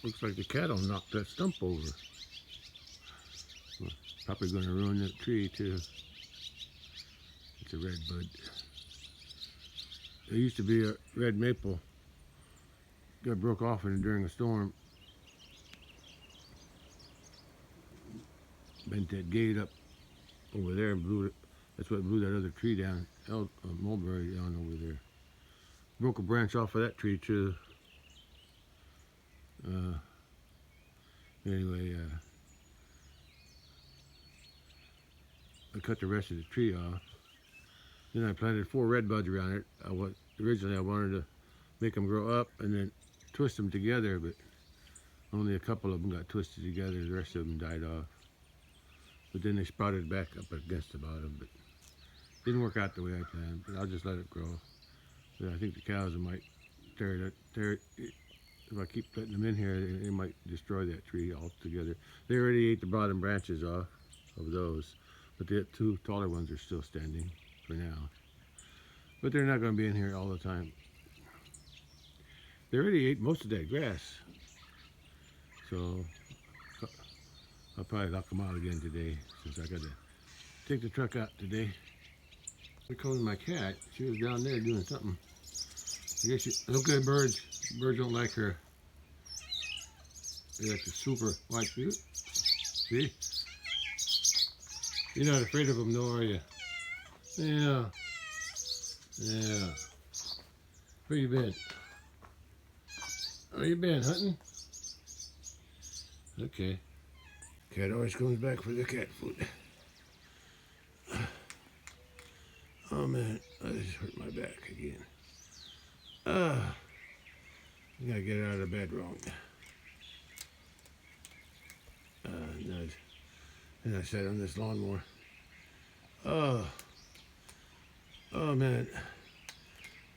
Looks like the cattle knocked that stump over. Well, probably going to ruin that tree too. It's a red bud. There used to be a red maple. Got broke off during a storm. Bent that gate up over there and blew it. That's what blew that other tree down, mulberry down over there. Broke a branch off of that tree too. Anyway, I cut the rest of the tree off. Then I planted 4 red buds around it. Originally I wanted to make them grow up and then twist them together, but only a couple of them got twisted together. The rest of them died off. But then they sprouted back up against the bottom, but didn't work out the way I planned. But I'll just let it grow. But I think the cows might tear it. If I keep putting them in here, they might destroy that tree altogether. They already ate the bottom branches off of those, but the 2 taller ones are still standing for now. But they're not going to be in here all the time. They already ate most of that grass, so I'll probably lock them out again today, since I got to take the truck out today. Here comes my cat. She was down there doing something. I guess look at the birds. Birds don't like her. They got the super white suit. See? You're not afraid of them, though, are you? Yeah. Yeah. Where you been? Where you been, hunting? Okay. Cat always comes back for the cat food. Oh man, I just hurt my back again. I gotta get out of bed wrong. And I sat on this lawnmower. Oh man.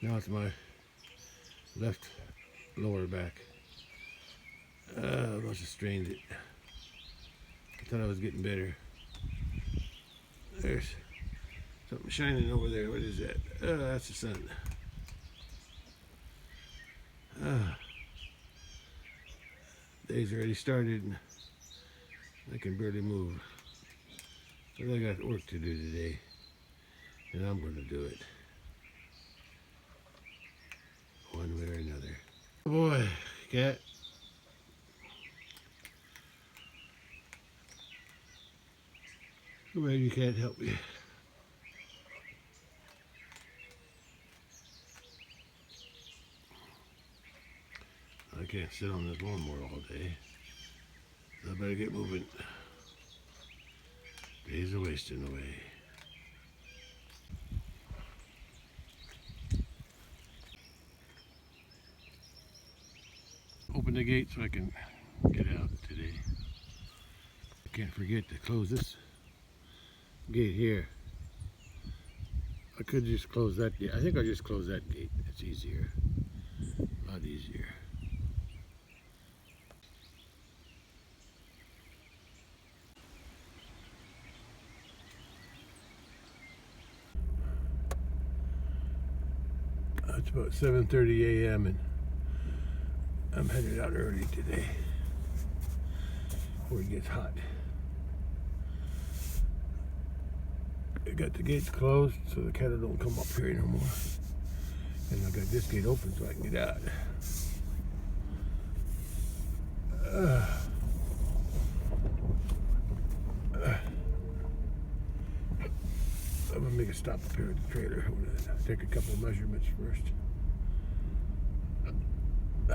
Now it's my left lower back. I must have strained it. I thought I was getting better. There's something shining over there. What is that? Oh, that's the sun. Day's already started and I can barely move. But I got work to do today, and I'm going to do it. One way or another. Oh boy, cat. Too bad you can't help me. I can't sit on this lawnmower all day. I better get moving. Days are wasting away. Open the gate so I can get out today. I can't forget to close this gate here. I could just close that gate. I think I'll just close that gate. It's easier. A lot easier. It's about 7:30 a.m. and I'm headed out early today before it gets hot. I got the gates closed so the cattle don't come up here no more. And I got this gate open so I can get out. I'm gonna make a stop up here at the trailer. I'm gonna take a couple of measurements first. I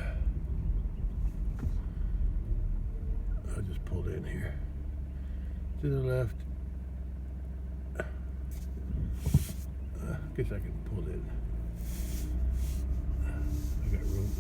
just pulled in here. To the left. I guess I can pull in. I got room.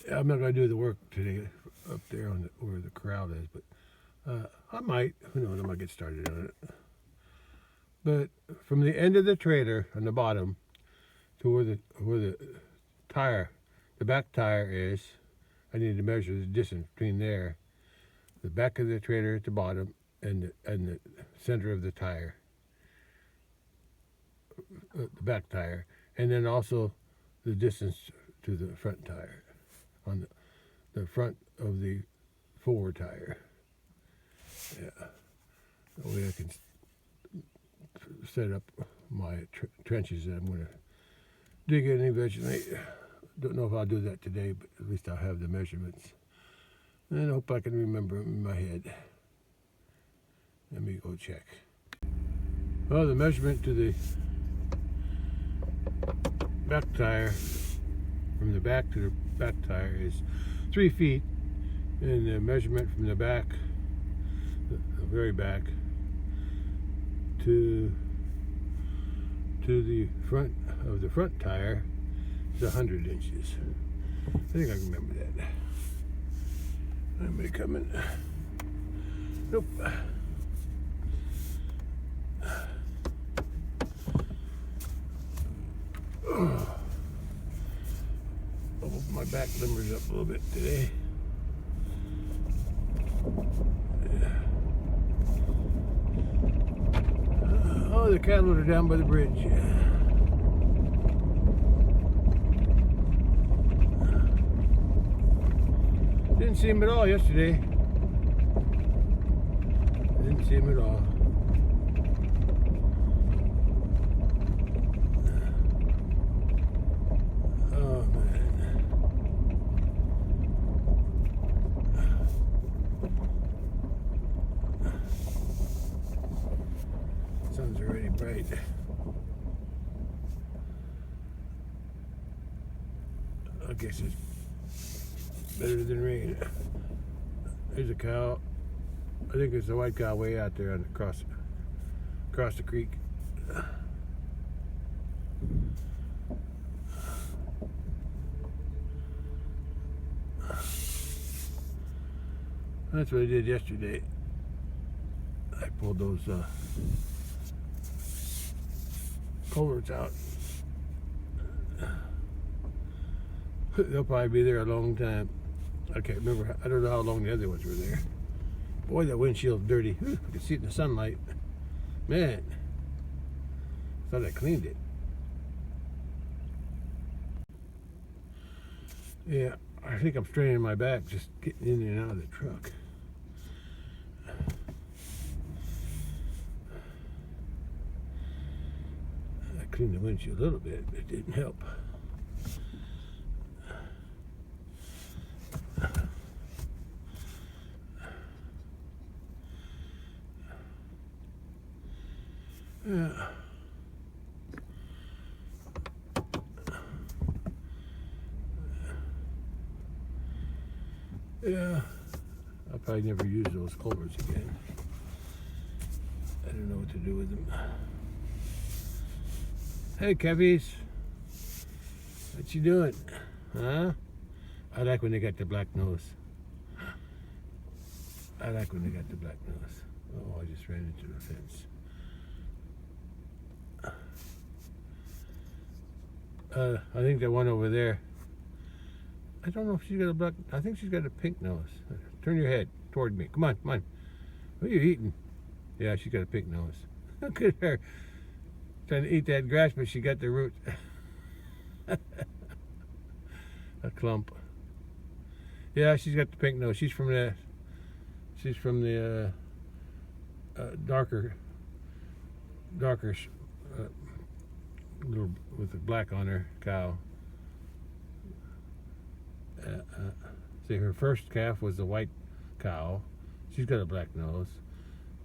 I'm not going to do the work today up there on where the corral is, but I might. Who knows? I might get started on it. But from the end of the trailer on the bottom to where the tire, the back tire is, I need to measure the distance between there, the back of the trailer at the bottom, and the center of the tire, the back tire, and then also the distance to the front tire, on the front of the forward tire. Yeah, that way I can set up my trenches that I'm going to dig in eventually. Don't know if I'll do that today, but at least I'll have the measurements. And I hope I can remember them in my head. Let me go check. Well, the measurement to the back tire, from the back to the back tire, is 3 feet, and the measurement from the back, the very back, to the front of the front tire is 100 inches. I think I can remember that. Anybody coming? Nope. I'll open my back limbers up a little bit today. Oh, the cattle are down by the bridge. Didn't see him at all yesterday. Didn't see him at all. Oh, man. Sun's already bright. I guess it's better than rain. There's a cow. I think it's a white cow way out there across the creek. That's what I did yesterday. I pulled those culverts out. They'll probably be there a long time. I can't remember. I don't know how long the other ones were there. Boy, that windshield's dirty. Whew, I can see it in the sunlight. Man, thought I cleaned it. Yeah, I think I'm straining my back just getting in and out of the truck. I cleaned the windshield a little bit, but it didn't help. Yeah. Yeah. I'll probably never use those culverts again. I don't know what to do with them. Hey, Kevies. What you doing? Huh? I like when they got the black nose. I like when they got the black nose. Oh, I just ran into the fence. I think the one over there, I don't know if she's got a black, I think she's got a pink nose. Turn your head toward me. Come on, come on. What are you eating? Yeah, she's got a pink nose. Look at her. Trying to eat that grass, but she got the root. A clump. Yeah, she's got the pink nose. She's from the darker little with the black on her cow. See, her first calf was the white cow. She's got a black nose.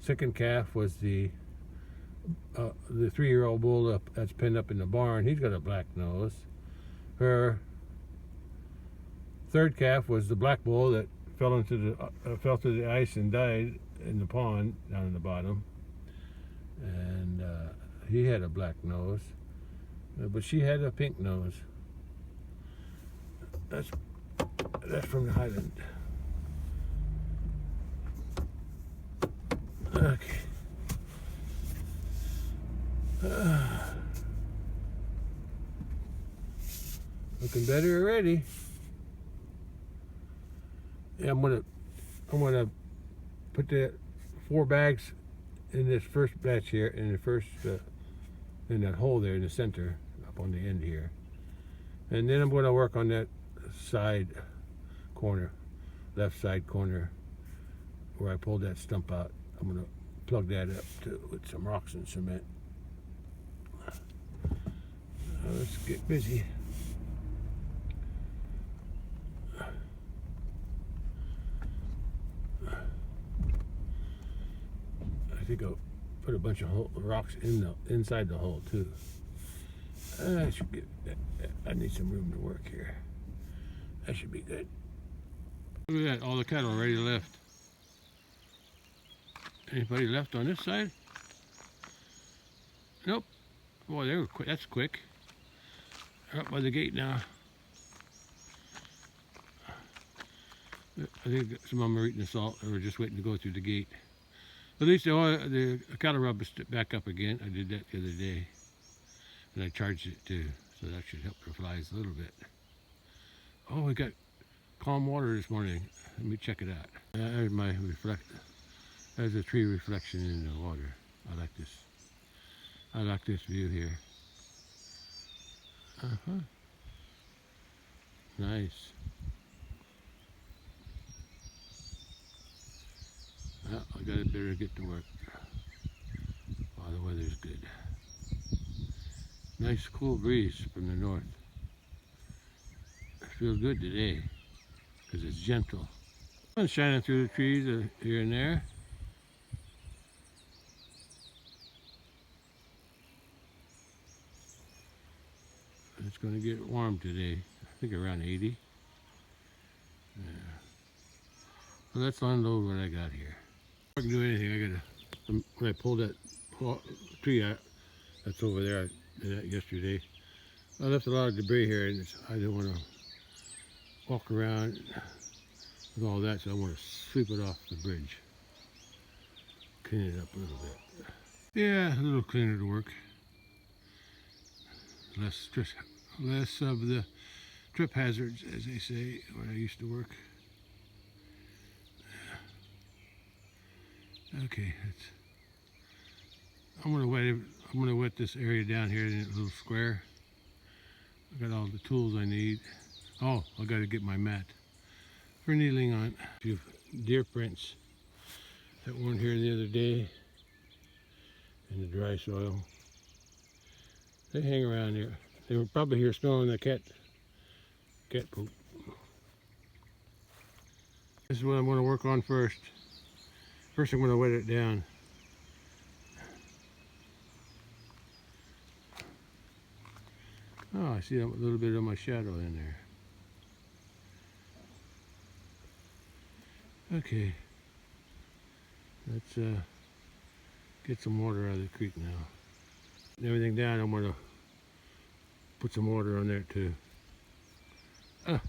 Second calf was the 3-year-old bull that's pinned up in the barn. He's got a black nose. Her third calf was the black bull that fell through the ice and died in the pond down in the bottom. And he had a black nose, but she had a pink nose. That's from the Highland. Okay. Looking better already. Yeah, I'm gonna put the 4 bags in this first batch here, in the first in that hole there in the center, up on the end here, and then I'm going to work on that side corner, left side corner, where I pulled that stump out. I'm going to plug that up with some rocks and cement. Let's get busy. I think I'll put a bunch of rocks inside the hole too. I should get. I need some room to work here. That should be good. Look at that! All the cattle already left. Anybody left on this side? Nope. Boy, they were quick. That's quick. They're up by the gate now. I think some of them are eating the salt, or just waiting to go through the gate. At least the cattle rub is back up again. I did that the other day, and I charged it too, so that should help the flies a little bit. Oh, we got calm water this morning. Let me check it out. There's my there's a tree reflection in the water. I like this. I like this view here. Nice. Well, I better get to work while the weather's good. Nice cool breeze from the north. It feels good today because it's gentle. Sun's shining through the trees here and there. It's going to get warm today. I think around 80. Yeah. Well, let's unload what I got here. If I can do anything, when I pulled that tree out that's over there, I did that yesterday. I left a lot of debris here, and I didn't want to walk around with all that, so I want to sweep it off the bridge. Clean it up a little bit. Yeah, a little cleaner to work. Less of the trip hazards, as they say, where I used to work. Okay, I'm gonna wet this area down here in a little square. I got all the tools I need. Oh, I got to get my mat for kneeling on. A few deer prints that weren't here the other day in the dry soil. They hang around here. They were probably here smelling the cat poop. This is what I'm going to work on first. First, I'm going to wet it down. Oh, I see a little bit of my shadow in there. Okay, let's get some water out of the creek now. And everything down, I'm going to put some water on there too. And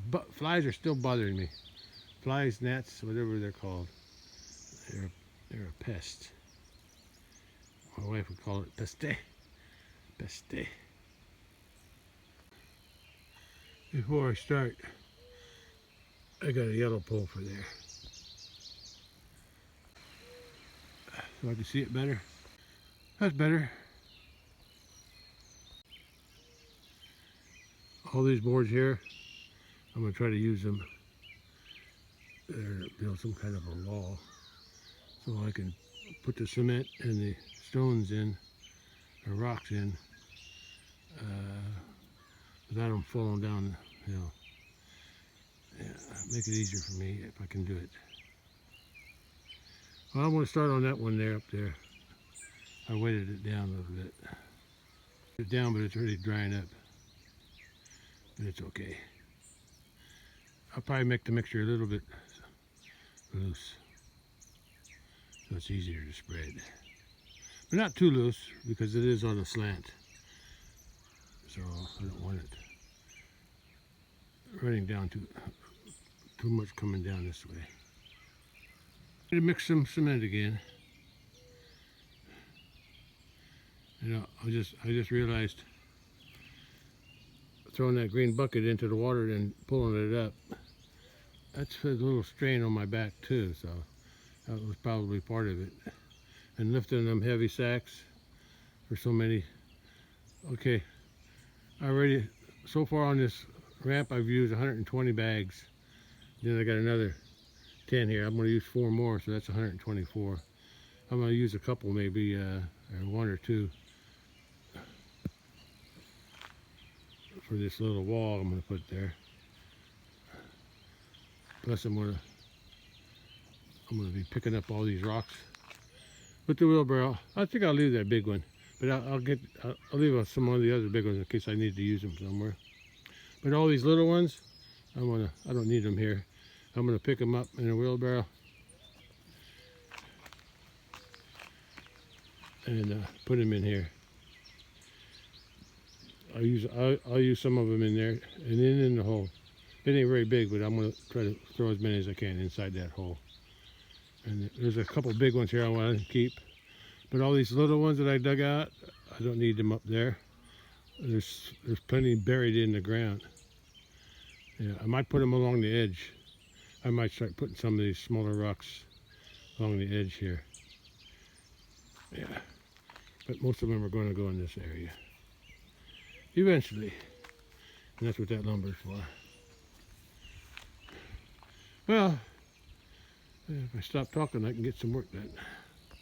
the flies are still bothering me. Flies, gnats, whatever they're called. They're a pest. My wife would call it peste. Peste. Before I start, I got a yellow pole for there. So I can see it better. That's better. All these boards here, I'm going to try to use them to build some kind of a wall, so I can put the cement and the stones in, or rocks in, without them falling down the hill. Yeah, make it easier for me if I can do it. Well, I'm going to start on that one there, up there. I weighted it down a little bit. It's down, but it's already drying up. But it's okay. I'll probably make the mixture a little bit loose, so it's easier to spread. But not too loose, because it is on a slant. So I don't want it running down too much, coming down this way. I'm going to mix some cement again. You know, I just realized throwing that green bucket into the water and pulling it up. That's a little strain on my back too, so that was probably part of it. And lifting them heavy sacks for so many. Okay, so far on this ramp I've used 120 bags. Then I got another 10 here. I'm going to use 4 more, so that's 124. I'm going to use a couple maybe, or 1 or 2 for this little wall I'm going to put there. Plus I'm going to be picking up all these rocks with the wheelbarrow. I think I'll leave that big one, but I'll leave some of the other big ones in case I need to use them somewhere. But all these little ones, I don't need them here. I'm going to pick them up in a wheelbarrow and put them in here. I'll use some of them in there and then in the hole. It ain't very big, but I'm going to try to throw as many as I can inside that hole. And there's a couple big ones here I want to keep. But all these little ones that I dug out, I don't need them up there. There's plenty buried in the ground. Yeah, I might put them along the edge. I might start putting some of these smaller rocks along the edge here. Yeah, but most of them are going to go in this area eventually. And that's what that lumber is for. Well, if I stop talking, I can get some work done.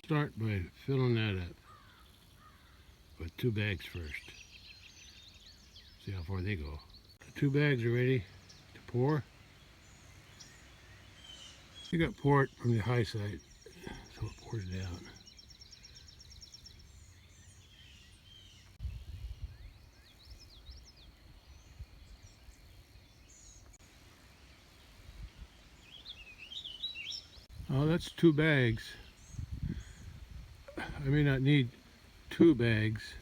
Start by filling that up with 2 bags first. See how far they go. The 2 bags are ready to pour. You got to pour it from the high side so it pours down. Oh, that's 2 bags. I may not need 2 bags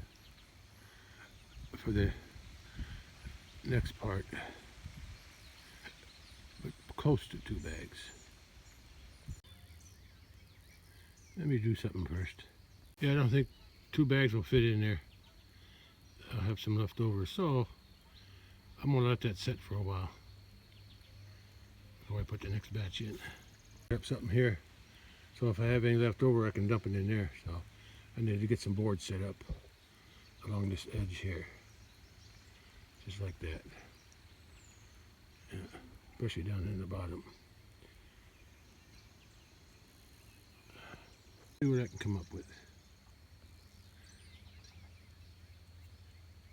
for the next part, but close to 2 bags. Let me do something first. Yeah, I don't think 2 bags will fit in there. I'll have some left over, so I'm gonna let that set for a while before I put the next batch in. Grab something here, so if I have any left over I can dump it in there. So I need to get some boards set up along this edge here, just like that. Yeah, especially down in the bottom. See what I can come up with.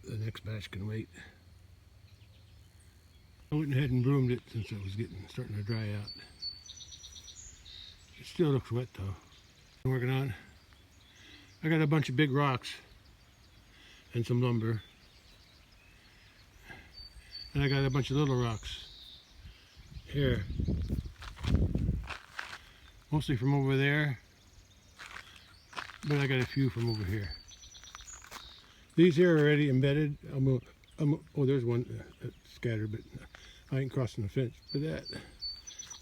The next batch can wait. I went ahead and broomed it since it was starting to dry out. It still looks wet though. I'm working on. I got a bunch of big rocks and some lumber. And I got a bunch of little rocks here. Mostly from over there. But I got a few from over here. These here are already embedded. Oh, there's one that's scattered, but I ain't crossing the fence for that.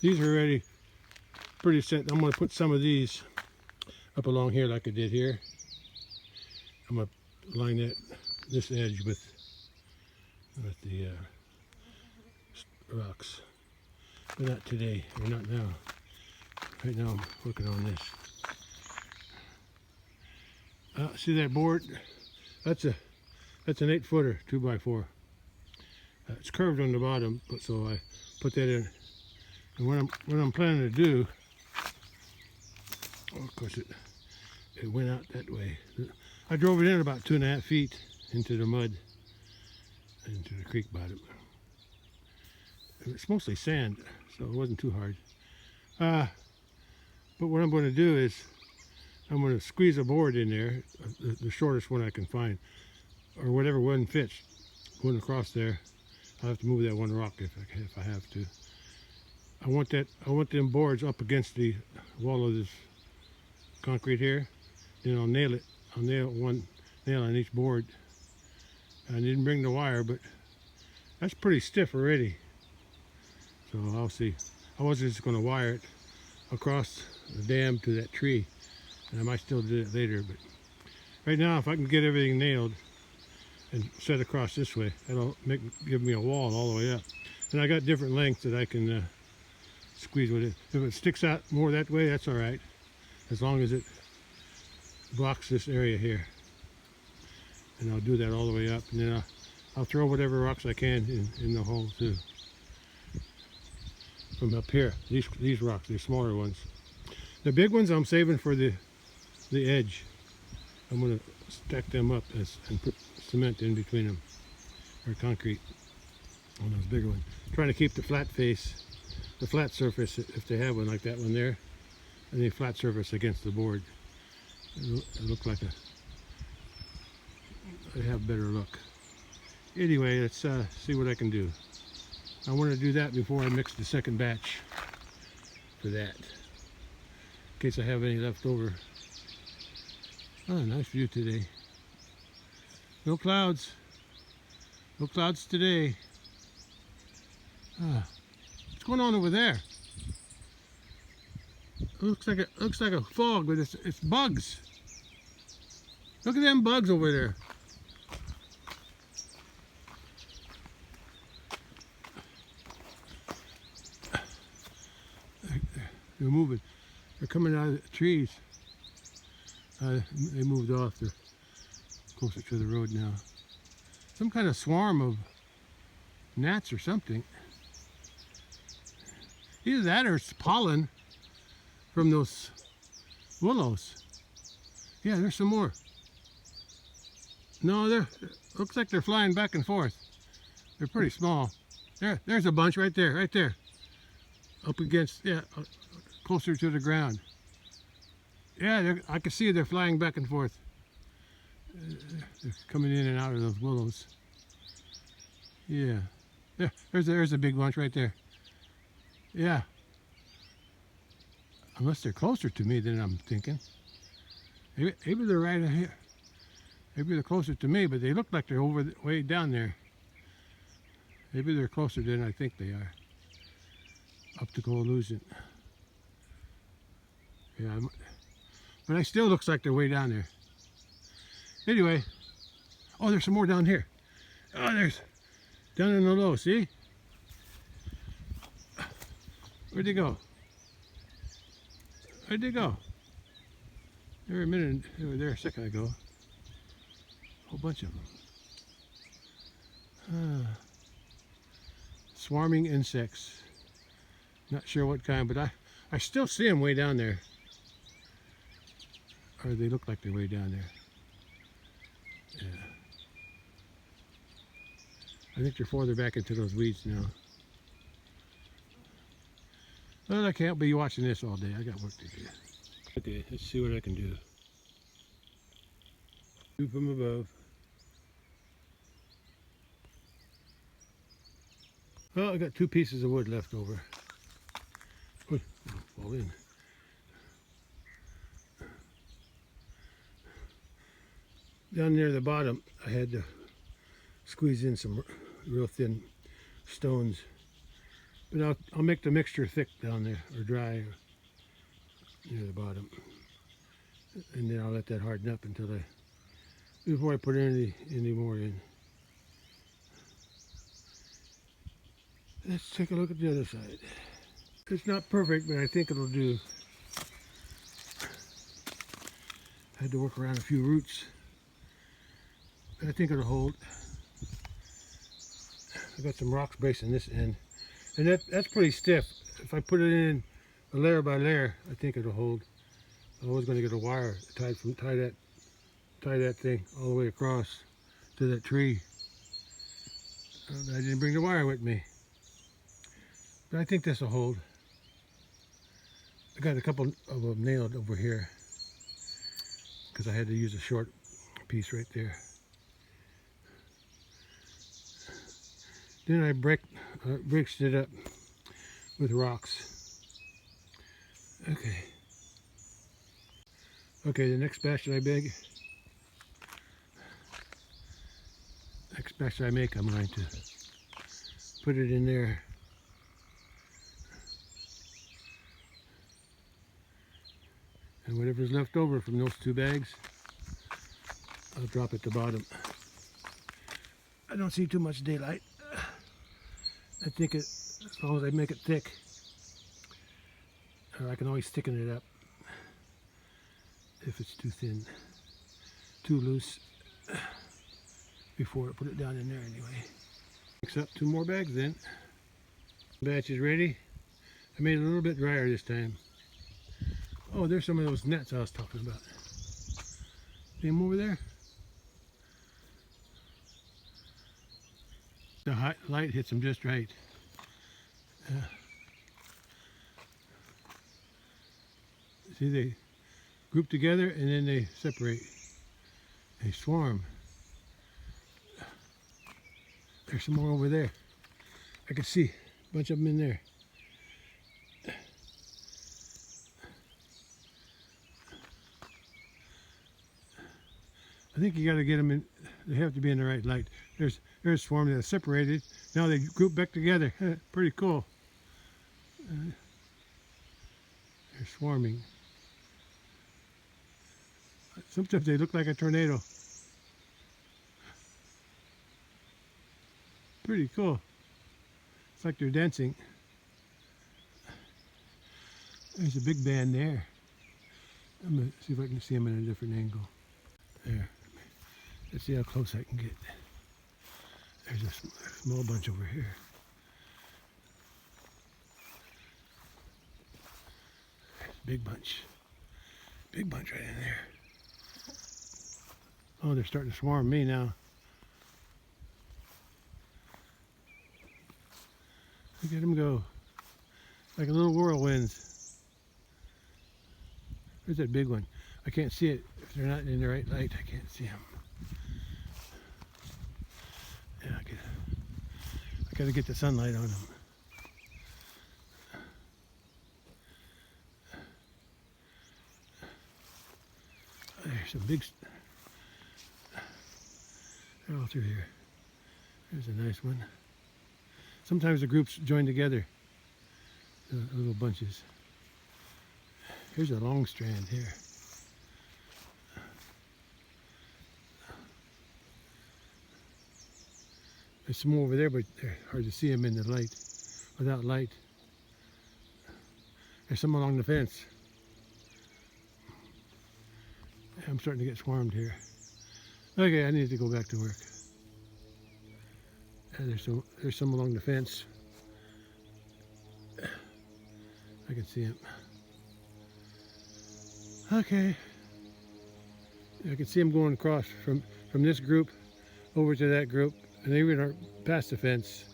These are already pretty set. I'm going to put some of these up along here like I did here. I'm going to line this edge with the rocks. But not today, or not now. Right now I'm working on this. See that board? That's an 8-footer, 2x4. It's curved on the bottom, so I put that in. And what I'm planning to do, of course it went out that way. I drove it in about 2.5 feet into the mud, into the creek bottom. It's mostly sand, so it wasn't too hard. But what I'm going to do is I'm going to squeeze a board in there, the shortest one I can find, or whatever one fits, going across there. I'll have to move that one rock if I have to. I want them boards up against the wall of this concrete here. Then I'll nail it. I'll nail one nail on each board. I didn't bring the wire, but that's pretty stiff already. So I'll see. I wasn't just going to wire it across the dam to that tree, and I might still do it later. But right now, if I can get everything nailed, and set across this way. That'll give me a wall all the way up. And I got different lengths that I can squeeze with it. If it sticks out more that way, that's all right, as long as it blocks this area here. And I'll do that all the way up, and then I'll throw whatever rocks I can in the hole too. From up here, these rocks, these smaller ones. The big ones I'm saving for the edge. I'm going to stack them up and put cement in between them, or concrete on those bigger ones. Trying to keep the flat face, the flat surface, if they have one like that one there, and the flat surface against the board. It'll look like I have better look. Anyway, let's see what I can do. I want to do that before I mix the second batch for that, in case I have any left over. Oh, nice view today. No clouds. No clouds today. What's going on over there? It looks like a fog, but it's bugs. Look at them bugs over there. They're moving. They're coming out of the trees. They moved off. They're closer to the road now. Some kind of swarm of gnats or something. Either that or it's pollen from those willows. Yeah, there's some more. No, looks like they're flying back and forth. They're pretty small. There's a bunch right there, right there. Up against, yeah, closer to the ground. Yeah, I can see they're flying back and forth. They're coming in and out of those willows. Yeah, there's a big bunch right there. Yeah. Unless they're closer to me than I'm thinking. Maybe they're right here. Maybe they're closer to me, but they look like they're way down there. Maybe they're closer than I think they are. Optical illusion. Yeah, but it still looks like they're way down there. Anyway, oh, there's some more down here. Oh, there's down in the low. See? Where'd they go? Where'd they go? They were a minute. They were there a second ago. A whole bunch of them. Swarming insects. Not sure what kind, but I still see them way down there. Or they look like they're way down there. Yeah. I think they're farther back into those weeds now. Well, I can't be watching this all day. I got work to do. Okay, let's see what I can do. View from above. Well, I got 2 pieces of wood left over. Oh, fall in. Down near the bottom, I had to squeeze in some real thin stones. But I'll make the mixture thick down there, or dry, or near the bottom. And then I'll let that harden up before I put any more in. Let's take a look at the other side. It's not perfect, but I think it'll do. I had to work around a few roots. But I think it'll hold. I got some rocks bracing this end. And that's pretty stiff. If I put it in layer by layer, I think it'll hold. I was going to get a wire tie that thing all the way across to that tree. I didn't bring the wire with me. But I think this will hold. I got a couple of them nailed over here because I had to use a short piece right there. Then I bridged it up with rocks. Okay. Okay, the next batch that I make, I'm going to put it in there. And whatever's left over from those 2 bags, I'll drop at the bottom. I don't see too much daylight. I think as long as I make it thick, or I can always thicken it up if it's too thin, too loose, before I put it down in there anyway. Mix up 2 more bags then. Batch is ready. I made it a little bit drier this time. Oh, there's some of those nets I was talking about. See them over there? The light hits them just right. See, they group together and then they separate. They swarm. There's some more over there. I can see a bunch of them in there. I think you got to get them in. They have to be in the right light. There's a swarm that's separated. Now they group back together. Pretty cool. They're swarming. Sometimes they look like a tornado. Pretty cool. It's like they're dancing. There's a big band there. I'm going to see if I can see them in a different angle. There. Let's see how close I can get. There's a small bunch over here. Big bunch. Big bunch right in there. Oh, they're starting to swarm me now. Look at them go. Like a little whirlwind. There's that big one. I can't see it. If they're not in the right light, I can't see them. Yeah, I gotta get the sunlight on them. There's some big. They're all through here. There's a nice one. Sometimes the groups join together, little bunches. Here's a long strand here. There's some more over there, but they're hard to see them in the light, without light. There's some along the fence. I'm starting to get swarmed here. Okay, I need to go back to work. There's some along the fence. I can see them. Okay. I can see them going across from this group over to that group, and they even aren't past the fence.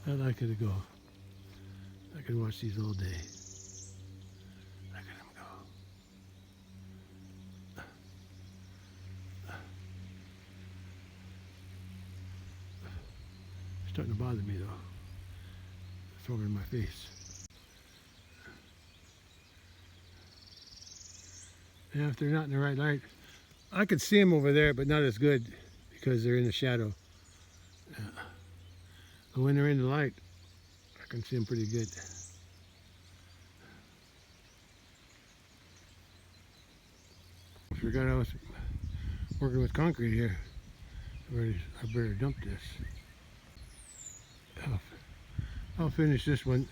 I like it to go. I could watch these all day. Look at them go. It's starting to bother me though. It's over in my face. Yeah, if they're not in the right light, I could see them over there, but not as good because they're in the shadow. But when they're in the light, I can see them pretty good. I forgot I was working with concrete here. I better dump this. I'll finish this one,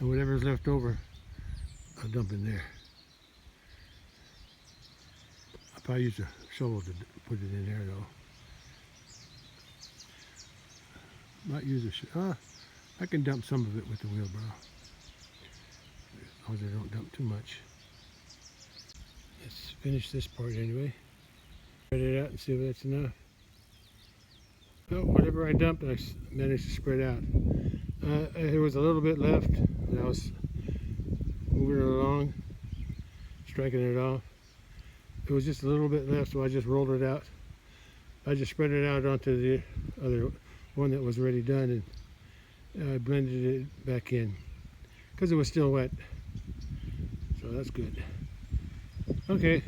and whatever's left over, I'll dump in there. I'll probably use a shovel to put it in there though. Might use I can dump some of it with the wheelbarrow, as long as I don't dump too much. Let's finish this part anyway. Spread it out and see if that's enough. Oh, whatever I dumped, I managed to spread out. There was a little bit left, and I was moving it along, striking it off. It was just a little bit left, so I just rolled it out. I just spread it out onto the other one that was already done, and I blended it back in because it was still wet, so that's good. Okay,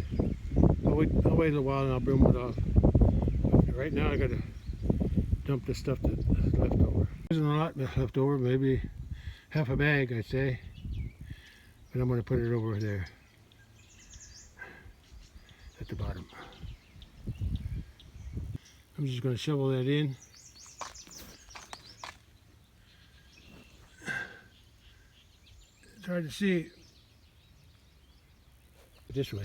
I'll wait a little while and I'll broom it off. But right now I gotta dump the stuff that's left over. There's a lot left over, maybe half a bag I'd say, but I'm gonna put it over there. at the bottom. I'm just going to shovel that in. It's hard to see this way.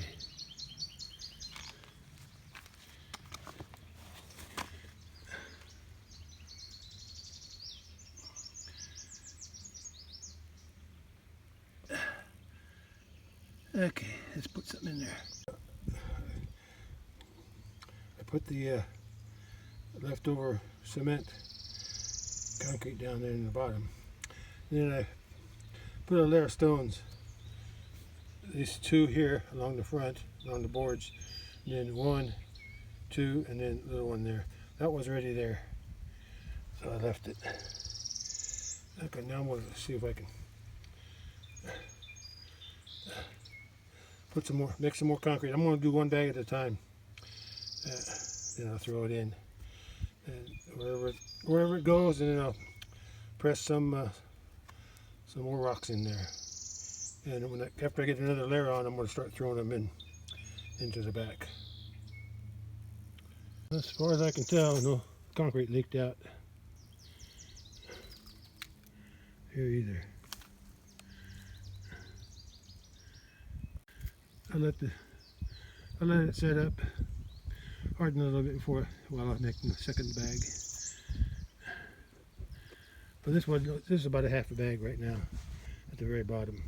Okay, let's put something in there. I put the leftover cement concrete down there in the bottom. Then I put a layer of stones. These two here along the front, along the boards. And then 1, 2, and then a little one there. That was already there, so I left it. Okay, now I'm going to see if I can put some more, mix some more concrete. I'm going to do one bag at a time. Then I'll throw it in, and wherever it goes, and then I'll press some more rocks in there. And after I get another layer on, I'm going to start throwing them into the back. As far as I can tell, no concrete leaked out here either. I let it set up, harden a little bit while I'm making the second bag. But this is about a half a bag right now at the very bottom.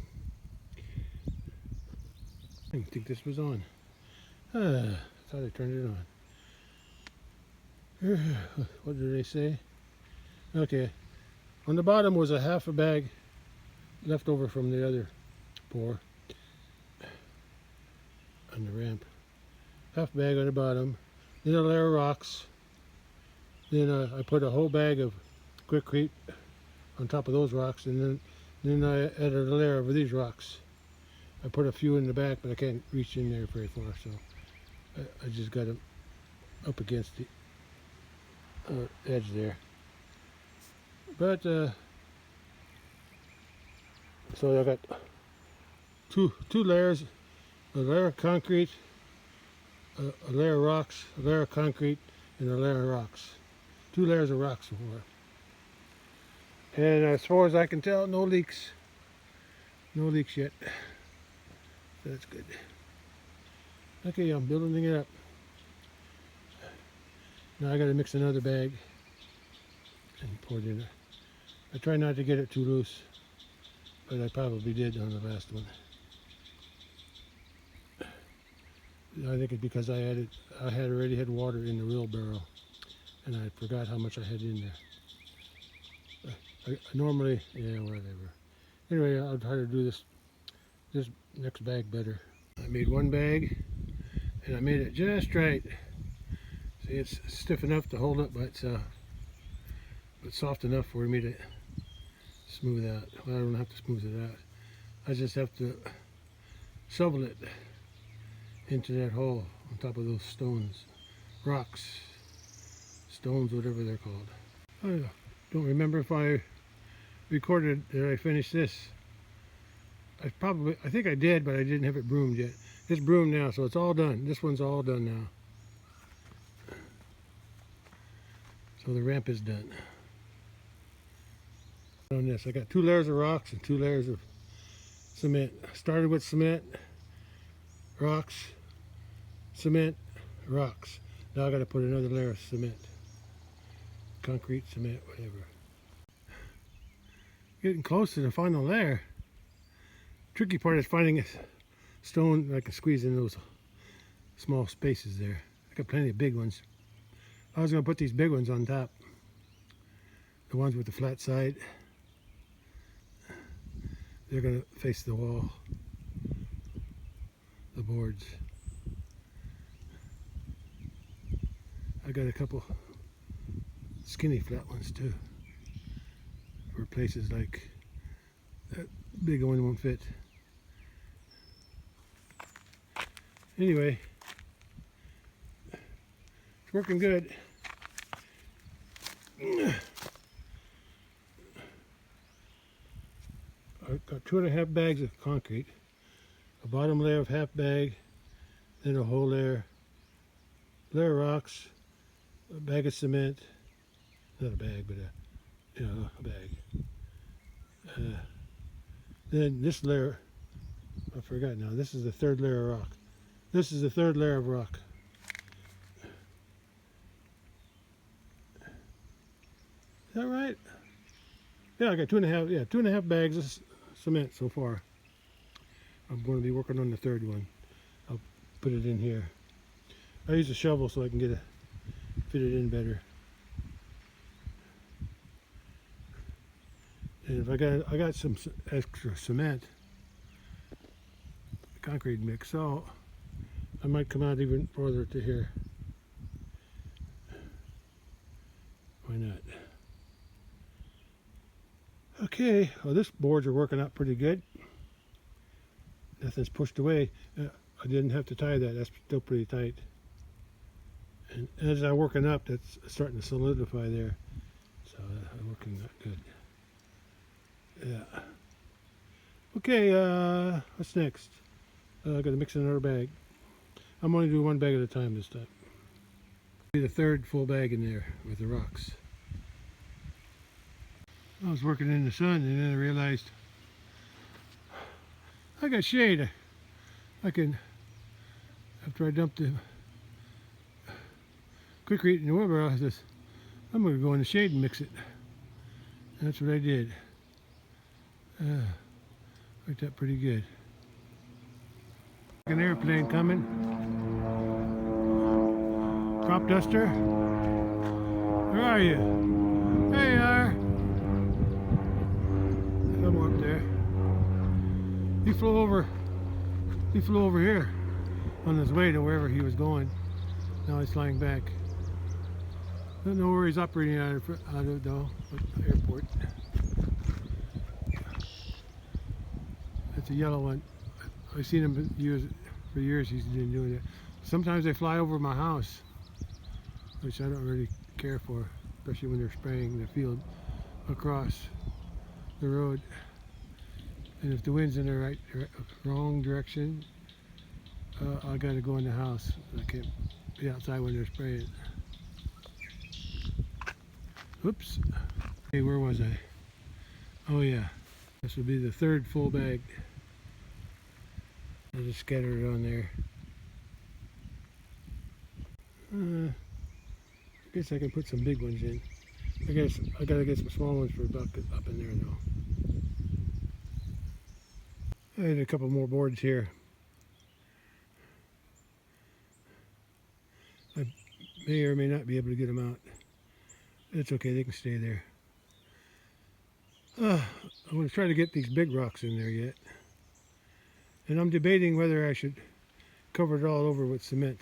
I didn't think this was on. I thought I turned it on. What did they say? Okay, on the bottom was a half a bag left over from the other pour on the ramp. Half bag on the bottom, then a layer of rocks, then I put a whole bag of quickcrete on top of those rocks, and then I added a layer of these rocks. I put a few in the back, but I can't reach in there very far, so I just got them up against the edge there. But so I got two layers, a layer of concrete, a layer of rocks, a layer of concrete, and a layer of rocks. 2 layers of rocks before. And as far as I can tell, no leaks. No leaks yet. That's good. Okay, I'm building it up. Now I got to mix another bag and pour it in. I try not to get it too loose, but I probably did on the last one. I think it's because I had already had water in the wheelbarrow, and I forgot how much I had in there. I normally, yeah, whatever. Anyway, I'll try to do this next bag better. I made one bag, and I made it just right. See, it's stiff enough to hold it, but soft enough for me to smooth out. Well, I don't have to smooth it out. I just have to shovel it into that hole on top of those stones, rocks, stones, whatever they're called. I don't remember if I recorded that I finished this. I think I did, but I didn't have it broomed yet. It's broomed now, so it's all done. This one's all done now. So the ramp is done. On this, I got 2 layers of rocks and 2 layers of cement. I started with cement, rocks, cement, rocks. Now I got to put another layer of cement, concrete, cement, whatever. Getting close to the final layer. Tricky part is finding a stone that I can squeeze in those small spaces there. I got plenty of big ones. I was going to put these big ones on top, the ones with the flat side. They're going to face the wall, the boards. I got a couple skinny flat ones too, for places like that big one won't fit. Anyway, it's working good. I've got 2.5 bags of concrete, a bottom layer of half bag, then a whole layer layer of rocks, a bag of cement, not a bag, but a bag. Then this layer, I forgot now, this is the third layer of rock. This is the third layer of rock. Is that right? Yeah, I got 2.5 bags of cement so far. I'm going to be working on the third one. I'll put it in here. I use a shovel so I can fit it in better. And if I got some extra cement, concrete mix, so I might come out even further to here. Why not? Okay, well, this boards are working out pretty good. Nothing's pushed away. I didn't have to tie that. That's still pretty tight. And as I'm working up, that's starting to solidify there. So I'm working out good. Yeah. Okay, what's next? I got to mix in another bag. I'm only doing one bag at a time this time. Be the third full bag in there with the rocks. I was working in the sun and then I realized I got shade. I can, after I dump the Quikrete in the wheelbarrow, I'm going to go in the shade and mix it. And that's what I did. Worked out pretty good. An airplane coming. Crop duster. Where are you? There you are. Somewhere up there. He flew over here on his way to wherever he was going. Now he's flying back. Don't know where he's operating out of though, but the airport. That's a yellow one. I've seen him use it for years. He's been doing it. Sometimes they fly over my house, which I don't really care for, especially when they're spraying the field across the road. And if the wind's in the wrong direction, I got to go in the house. I can't be outside when they're spraying. Oops. Hey, where was I? Oh yeah, this will be the third full bag. I just scattered it on there. I guess I can put some big ones in. I guess I gotta get some small ones for up in there though. I had a couple more boards here. I may or may not be able to get them out. It's okay, they can stay there. I'm going to try to get these big rocks in there yet. And I'm debating whether I should cover it all over with cement.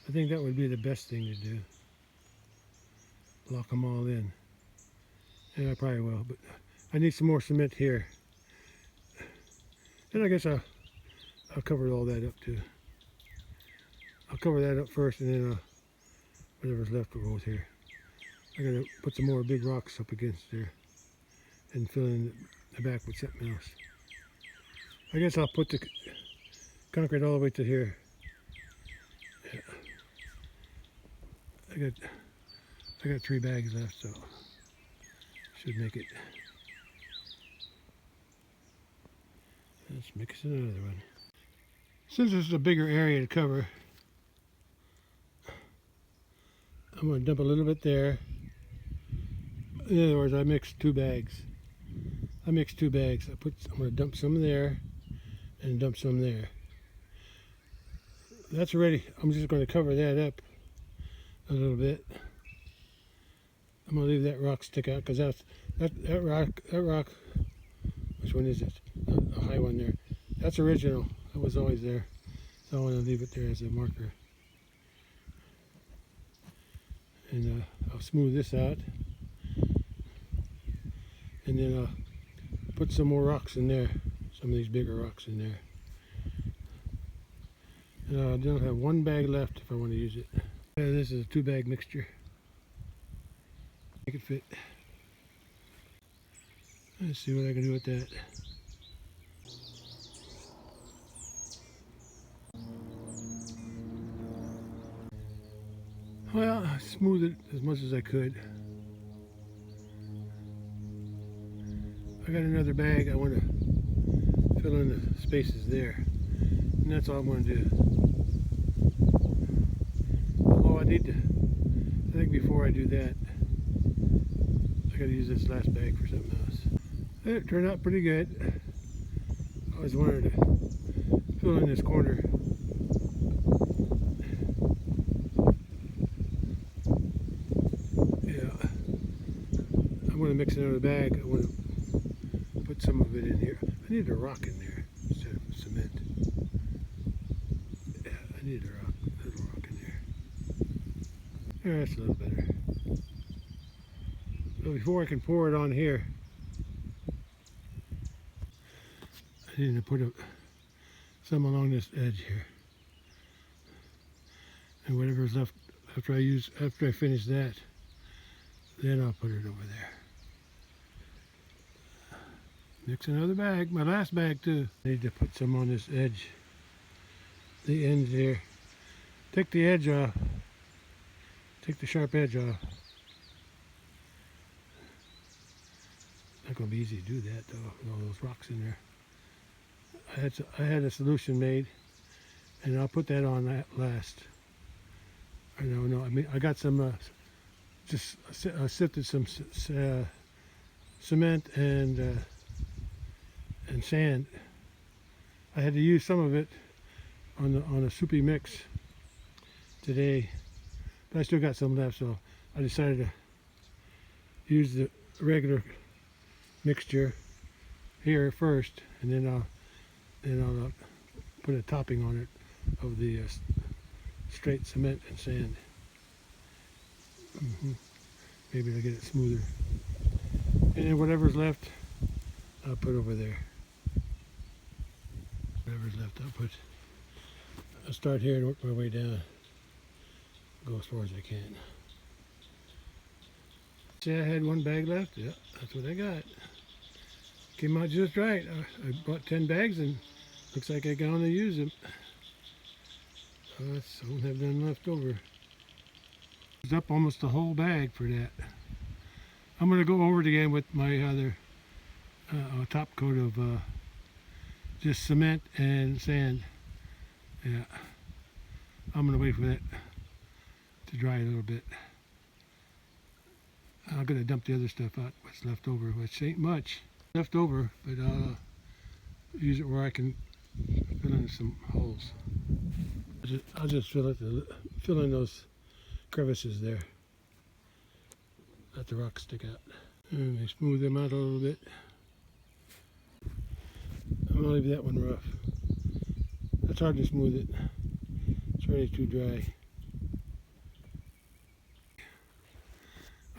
I think that would be the best thing to do. Lock them all in. And I probably will, but I need some more cement here. And I guess I'll cover all that up too. I'll cover that up first and then whatever's left will go with here. I gotta put some more big rocks up against there and fill in the back with something else. I guess I'll put the concrete all the way to here. Yeah. I got 3 bags left, so should make it. Let's mix another one. Since this is a bigger area to cover, I'm going to dump a little bit there. In other words, I mixed 2 bags. I'm going to dump some there and dump some there. That's ready. I'm just going to cover that up a little bit. I'm going to leave that rock stick out because that rock, which one is it? The high one there. That's original. That was always there. So I want to leave it there as a marker. And I'll smooth this out. And then I'll put some more rocks in there. Some of these bigger rocks in there. And then I'll have 1 bag left if I want to use it. This is a 2-bag mixture. Make it fit. Let's see what I can do with that. smooth it as much as I could. I got another bag. I want to fill in the spaces there, and that's all I'm going to do. Although I think before I do that, I got to use this last bag for something else. It turned out pretty good. I always wanted to fill in this corner. Yeah, I'm going to mix another bag. I want to put some of it in here. I need a rock in there instead of cement. Yeah, I need a little rock in there. Yeah, that's a little better. So before I can pour it on here, I need to put some along this edge here. And whatever's left after I finish that, then I'll put it over there. Mix another bag, my last bag too. I need to put some on this edge, the ends here. Take the edge off, take the sharp edge off. Not gonna be easy to do that though, with all those rocks in there. I had a solution made, and I'll put that on that last. I don't know. I mean, I got some, just sifted some cement and sand. I had to use some of it on a soupy mix today, but I still got some left, so I decided to use the regular mixture here first, and then I'll put a topping on it of the straight cement and sand. Maybe I'll get it smoother. And then whatever's left, I'll put over there. Whatever's left, I'll start here and work my way down. Go as far as I can. See, I had one bag left. Yeah, that's what I got. Came out just right. I bought 10 bags and looks like I can only use them. I don't have none left over. Used up almost the whole bag for that. I'm going to go over it again with my other top coat of just cement and sand. Yeah, I'm going to wait for that to dry a little bit. I'm going to dump the other stuff out, what's left over, which ain't much left over, but I'll use it where I can fill in some holes. I'll just fill in those crevices there. Let the rocks stick out. And they smooth them out a little bit. I'm gonna leave that one rough. That's hard to smooth it. It's already too dry.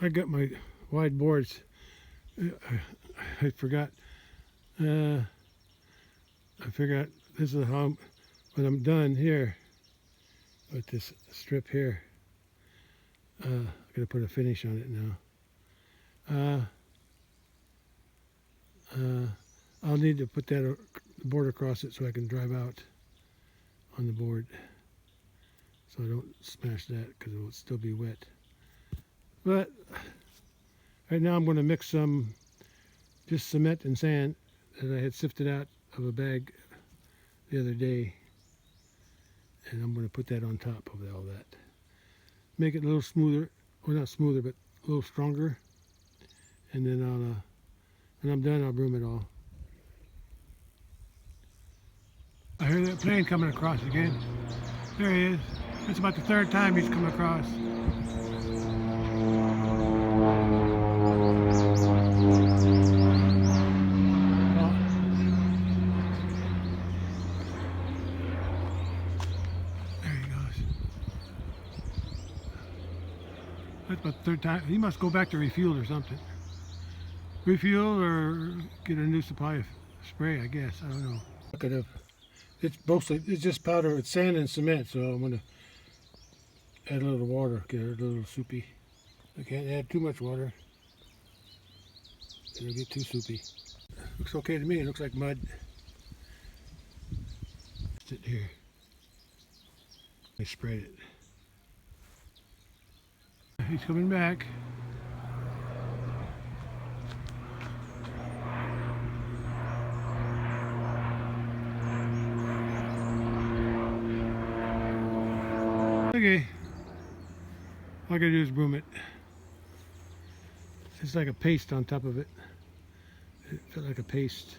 I got my wide boards. I forgot. I figured out this is how when I'm done here with this strip here. I'm gonna put a finish on it now. I'll need to put that board across it so I can drive out on the board, so I don't smash that because it will still be wet. But right now I'm going to mix some just cement and sand that I had sifted out of a bag the other day, and I'm going to put that on top of all that. Make it a little smoother, or not smoother, but a little stronger. And then when I'm done, I'll broom it all. I hear that plane coming across again. There he is. It's about the third time he's come across. That's about the third time. He must go back to refuel or something. Refuel or get a new supply of spray, I guess. I don't know. Look it up. It's just powder. It's sand and cement, so I'm going to add a little water, get it a little soupy. I can't add too much water. It'll get too soupy. Looks okay to me. It looks like mud. Sit here. I sprayed it. He's coming back. Okay. All I gotta do is broom it. It's like a paste on top of it. It felt like a paste.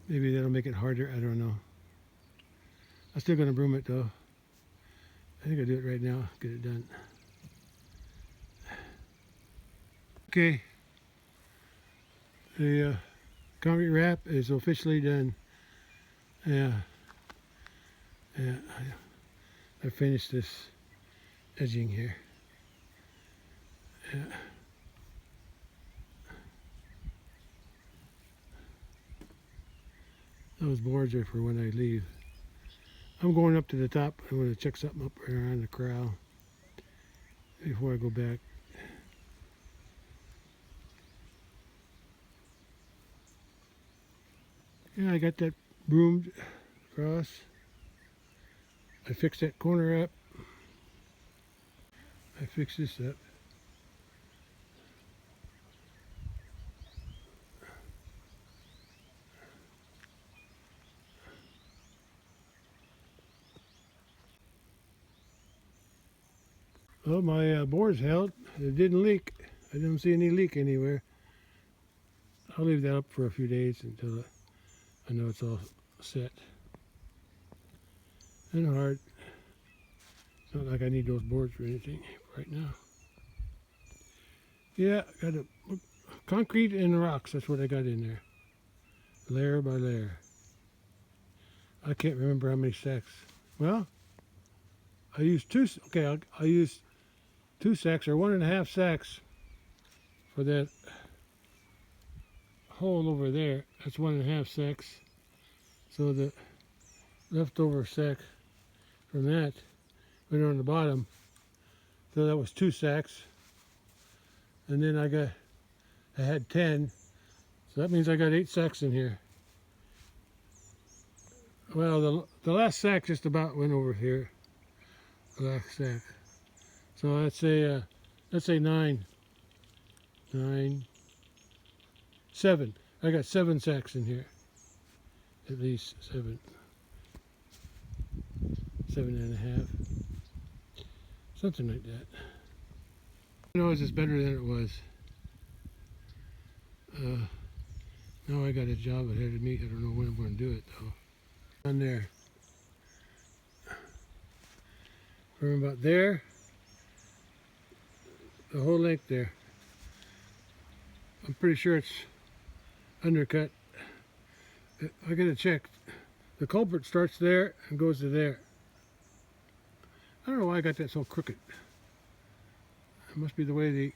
Maybe that'll make it harder. I don't know. I'm still gonna broom it though. I think I'll do it right now. Get it done. Okay. The concrete wrap is officially done. Yeah. Yeah. I finished this edging here. Yeah. Those boards are for when I leave. I'm going up to the top. I'm going to check something up around the corral before I go back. Yeah, I got that broomed across. I fixed that corner up. I fixed this up. Well, my boards held. It didn't leak. I didn't see any leak anywhere. I'll leave that up for a few days until I know it's all set and hard. It's not like I need those boards for anything right now. Yeah, got a concrete and rocks. That's what I got in there, layer by layer. I can't remember how many sacks. Well, I used two. Okay, I used 2 sacks or 1.5 sacks for that hole over there. That's 1.5 sacks. So the leftover sack from that went on the bottom. So that was 2 sacks. And then I had 10. So that means I got 8 sacks in here. Well, the last sack just about went over here. The last sack. So let's say 9, 7. I got 7 sacks in here. At least 7. 7.5. Something like that. I know it's better than it was. Now I got a job ahead of me. I don't know when I'm going to do it though. On there. From about there, the whole length there. I'm pretty sure it's undercut. I gotta check. The culvert starts there and goes to there. I don't know why I got that so crooked. It must be the way the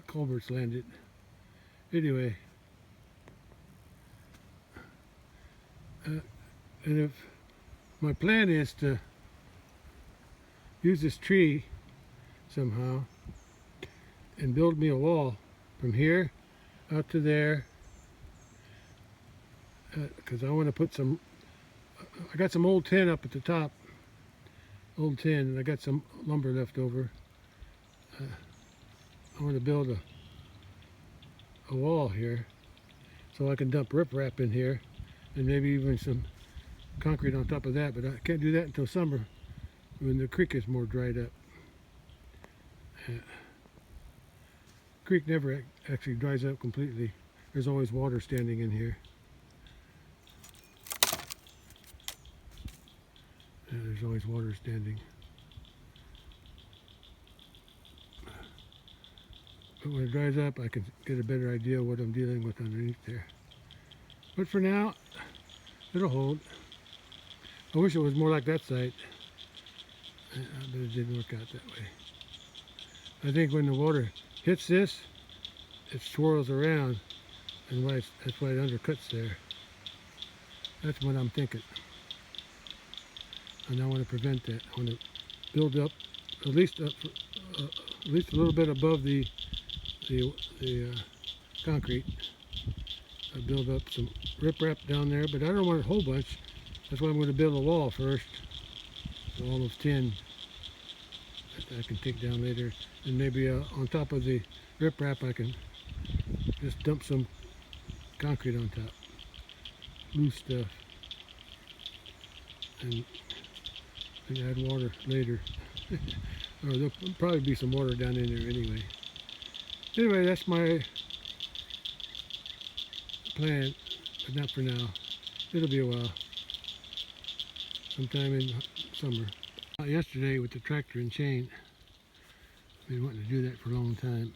culverts landed. Anyway, and if my plan is to use this tree somehow and build me a wall from here out to there, because I want to put some, I got some old tin up at the top, old tin, and I got some lumber left over. I want to build a wall here so I can dump riprap in here and maybe even some concrete on top of that, but I can't do that until summer when the creek is more dried up. Creek never actually dries up completely. There's always water standing in here. Yeah, there's always water standing. But when it dries up, I can get a better idea of what I'm dealing with underneath there. But for now, it'll hold. I wish it was more like that side, but it didn't work out that way. I think when the water hits this, it swirls around, and that's why it undercuts there. That's what I'm thinking. And I want to prevent that. I want to build up at least a little bit above the concrete. I build up some riprap down there, but I don't want a whole bunch. That's why I'm going to build a wall first. A wall of tin. I can take down later, and maybe on top of the riprap I can just dump some concrete on top, loose stuff, and add water later. Or there'll probably be some water down in there anyway. Anyway, that's my plan, but not for now. It'll be a while, sometime in summer. Yesterday with the tractor and chain, I've been wanting to do that for a long time.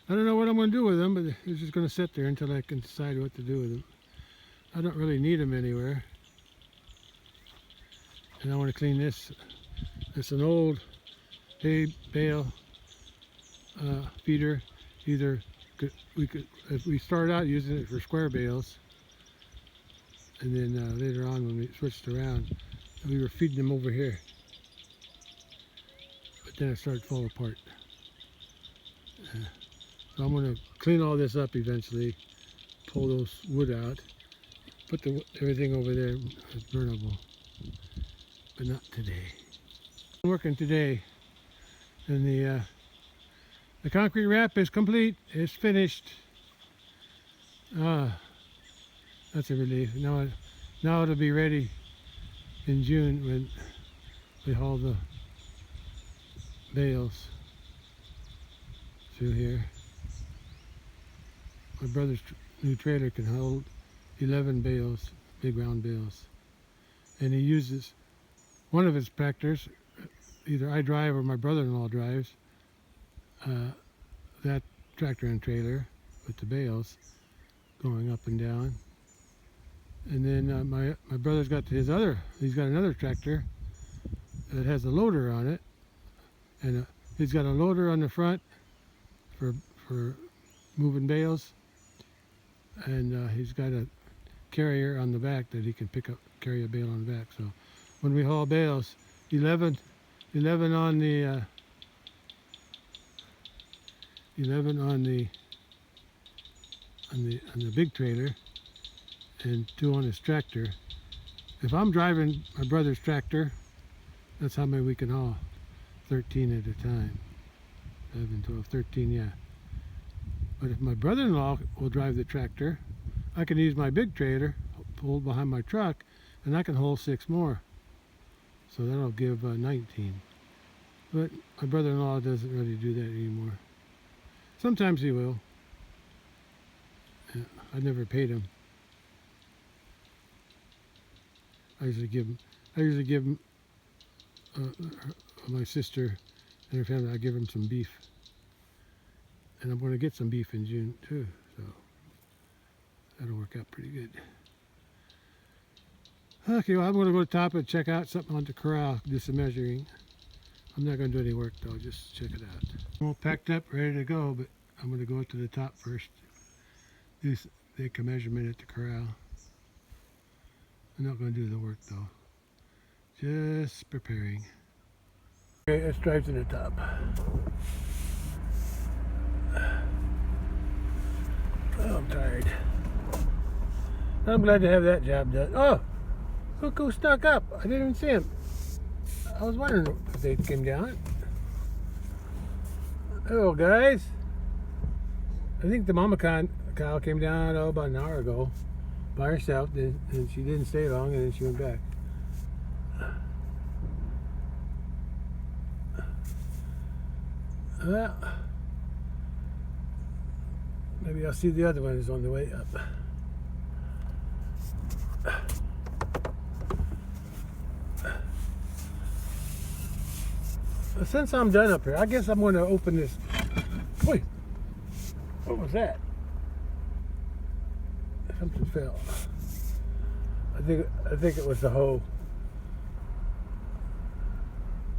I don't know what I'm going to do with them, but they're just going to sit there until I can decide what to do with them. I don't really need them anywhere. And I want to clean this. It's an old hay bale feeder. Either if we started out using it for square bales, and then later on when we switched around, we were feeding them over here. But then it started to fall apart. So I'm going to clean all this up eventually, pull those wood out, put everything over there as burnable, but not today. I'm working today, and the concrete wrap is complete. It's finished. That's a relief. Now it'll be ready in June when we haul the bales through here. My brother's new trailer can hold 11 bales, big round bales, and he uses one of his tractors. Either I drive or my brother-in-law drives that tractor and trailer with the bales going up and down. And then my brother's got he's got another tractor that has a loader on it, and he's got a loader on the front for moving bales, and he's got a carrier on the back that he can carry a bale on the back. So when we haul bales, 11 on the 11 on the big trailer, and 2 on his tractor. If I'm driving my brother's tractor, that's how many we can haul. 13 at a time. 11, 12, 13, yeah. But if my brother-in-law will drive the tractor, I can use my big trailer pulled behind my truck, and I can hold 6 more. So that'll give 19. But my brother-in-law doesn't really do that anymore. Sometimes he will. I never paid him. I usually give him my sister and her family. I give them some beef, and I'm going to get some beef in June too. So that'll work out pretty good. Okay, well, I'm going to go to the top and check out something on the corral, do some measuring. I'm not going to do any work though, just check it out. I'm all packed up, ready to go, but I'm going to go to the top first. Take a measurement at the corral. I'm not going to do the work though, just preparing. Okay, let's drive to the top. Oh, I'm tired. I'm glad to have that job done. Oh, cuckoo stuck up. I didn't even see him. I was wondering if they came down. Hello, guys. I think the mama cow came down about an hour ago by herself, and she didn't stay long, and then she went back. Well, maybe I'll see the other one is on the way up. Since I'm done up here, I guess I'm going to open this. Wait, what was that? Something fell. I think it was the hoe.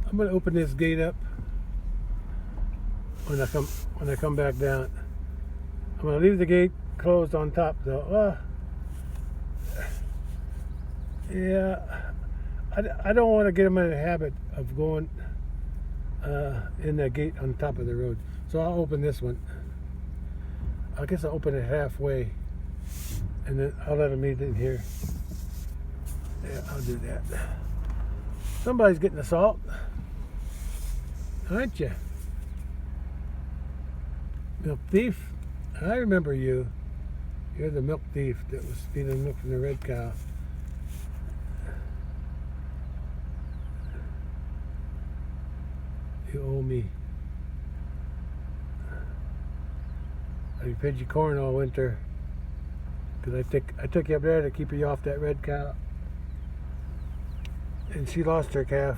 I'm going to open this gate up when I come back down. I'm going to leave the gate closed on top though. Yeah, I don't want to get them in the habit of going in that gate on top of the road. So I'll open this one. I guess I'll open it halfway, and then I'll let them eat in here. Yeah, I'll do that. Somebody's getting the salt. aren't you? Milk thief? I remember you. You're the milk thief that was stealing milk from the red cow. You owe me. I fed you corn all winter because I took you up there to keep you off that red cow, and she lost her calf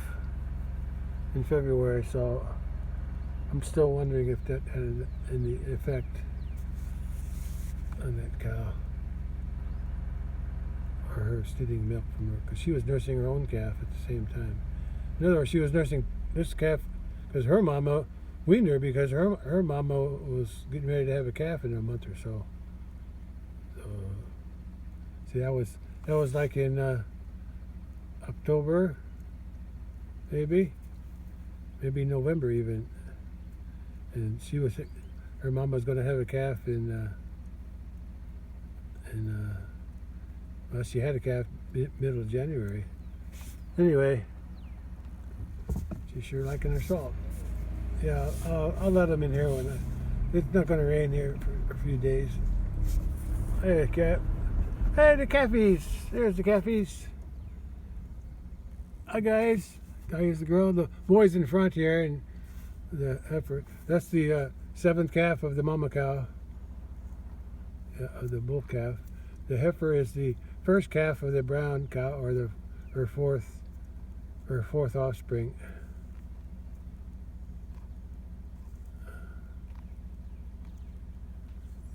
in February. So I'm still wondering if that had any effect on that cow, or her stealing milk from her, because she was nursing her own calf at the same time. In other words, she was nursing this calf because her mama weaned her, because her mama was getting ready to have a calf in a month or so. So see, that was like in October, maybe November even, and her mama was going to have a calf well, she had a calf middle of January. Anyway, she's sure liking her salt. Yeah, I'll let them in here it's not going to rain here for a few days. Hey, cat. Hey, the calfies. There's the calfies. Hi, guys. Here's the girl. The boy's in front here, and the heifer. That's the seventh calf of the mama cow, of the bull calf. The heifer is the first calf of the brown cow, or her fourth offspring.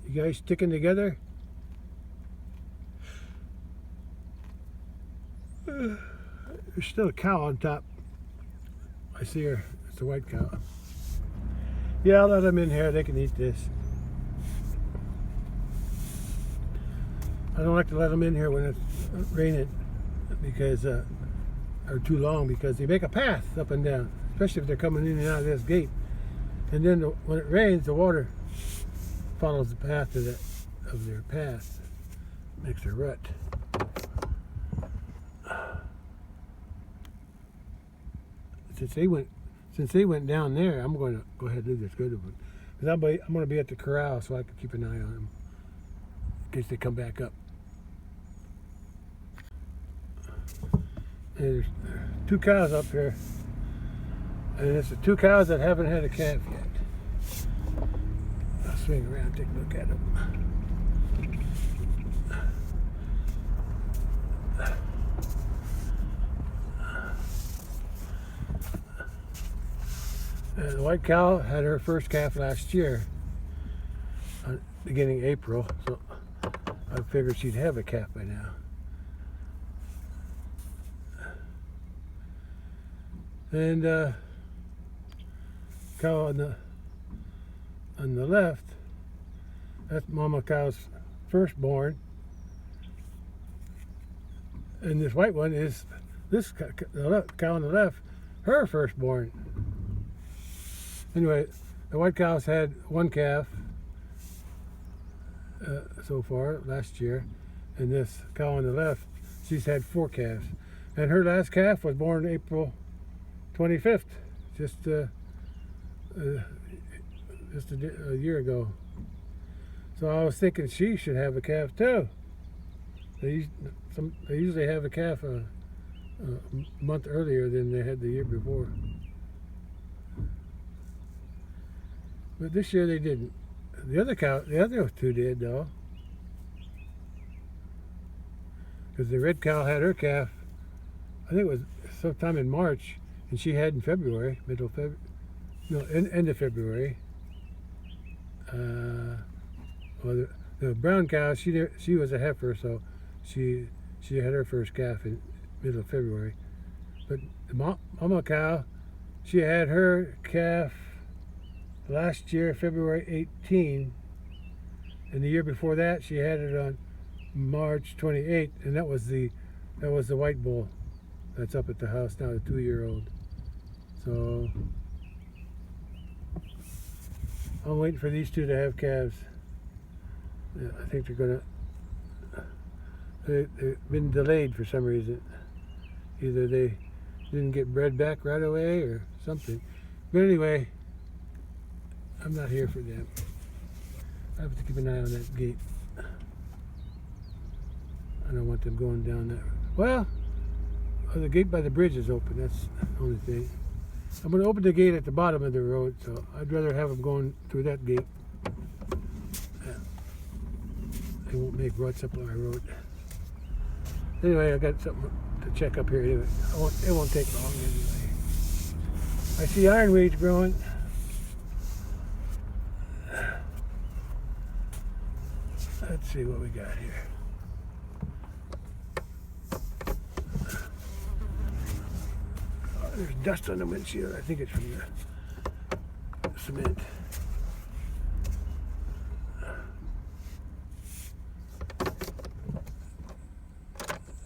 You guys sticking together? There's still a cow on top. I see her. It's a white cow. Yeah, I'll let them in here. They can eat this. I don't like to let them in here when it's raining, because or too long, because they make a path up and down, especially if they're coming in and out of this gate. And then when it rains, the water follows the path of their path, makes a rut. Since they went down there, I'm going to go ahead and do this good one, because I'm going to be at the corral so I can keep an eye on them in case they come back up. There's two cows up here, and it's the two cows that haven't had a calf yet. I'll swing around and take a look at them. The white cow had her first calf last year, beginning April, so I figured she'd have a calf by now. And cow on the left, that's mama cow's firstborn, and this white one is the cow on the left, her firstborn. Anyway, the white cow's had one calf so far last year, and this cow on the left, she's had 4 calves, and her last calf was born April 25th, just a year ago. So I was thinking she should have a calf too. They usually have a calf a month earlier than they had the year before. But this year they didn't. The other two did though. Because the red cow had her calf, I think it was sometime in March, and she had in February, end of February. Well, the brown cow, she was a heifer, so she had her first calf in middle of February. But the mama cow, she had her calf last year, February 18, and the year before that, she had it on March 28, and that was the white bull that's up at the house now, the 2-year-old. So I'm waiting for these two to have calves. Yeah, I think they've been delayed for some reason. Either they didn't get bred back right away or something. But anyway, I'm not here for them. I have to keep an eye on that gate. I don't want them going down that. Well, the gate by the bridge is open. That's the only thing. I'm going to open the gate at the bottom of the road, so I'd rather have them going through that gate. They won't make ruts up on my road. Anyway, I got something to check up here. Anyway, it won't take long anyway. I see ironweeds growing. Let's see what we got here. Oh, there's dust on the windshield. I think it's from the cement.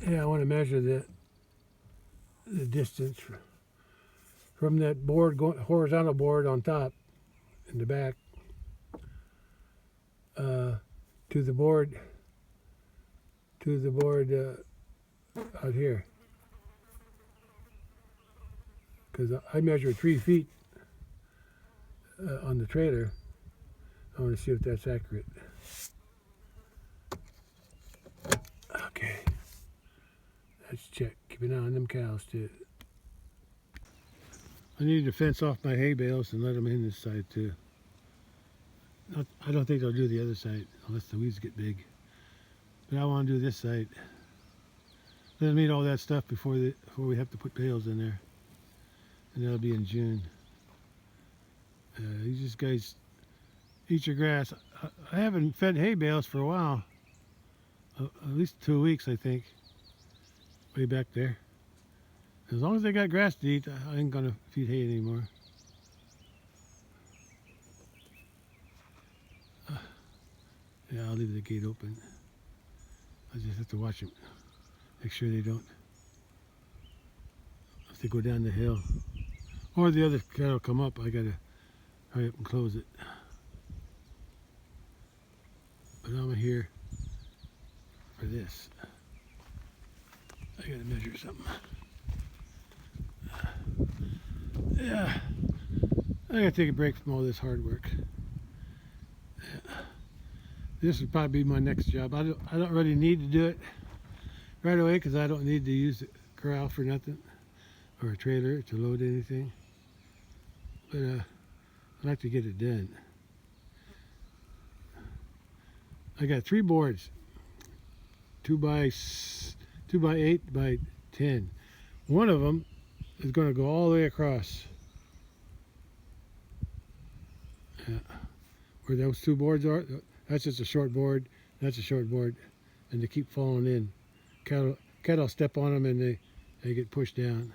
Yeah, I want to measure the distance from that board, horizontal board on top in the back, to the board out here, because I measure 3 feet on the trailer. I want to see if that's accurate. Okay, let's check. Keep an eye on them cows too. I need to fence off my hay bales and let them in this side too. I don't think they'll do the other side unless the weeds get big. But I want to do this side. Let them eat all that stuff before we have to put bales in there. And that'll be in June. You just guys eat your grass. I haven't fed hay bales for a while. At least 2 weeks, I think. Way back there. As long as they got grass to eat, I ain't gonna feed hay anymore. Yeah, I'll leave the gate open. I just have to watch them. Make sure they don't. If they go down the hill, or the other cattle come up, I gotta hurry up and close it. But I'm here for this. I gotta measure something. Yeah, I gotta take a break from all this hard work. Yeah. This would probably be my next job. I don't really need to do it right away because I don't need to use the corral for nothing or a trailer to load anything. But I'd like to get it done. I got 3 boards, 2 by 8 by 10. One of them is going to go all the way across. Where those 2 boards are, that's just a short board, that's a short board, and they keep falling in. Cattle step on them and they get pushed down.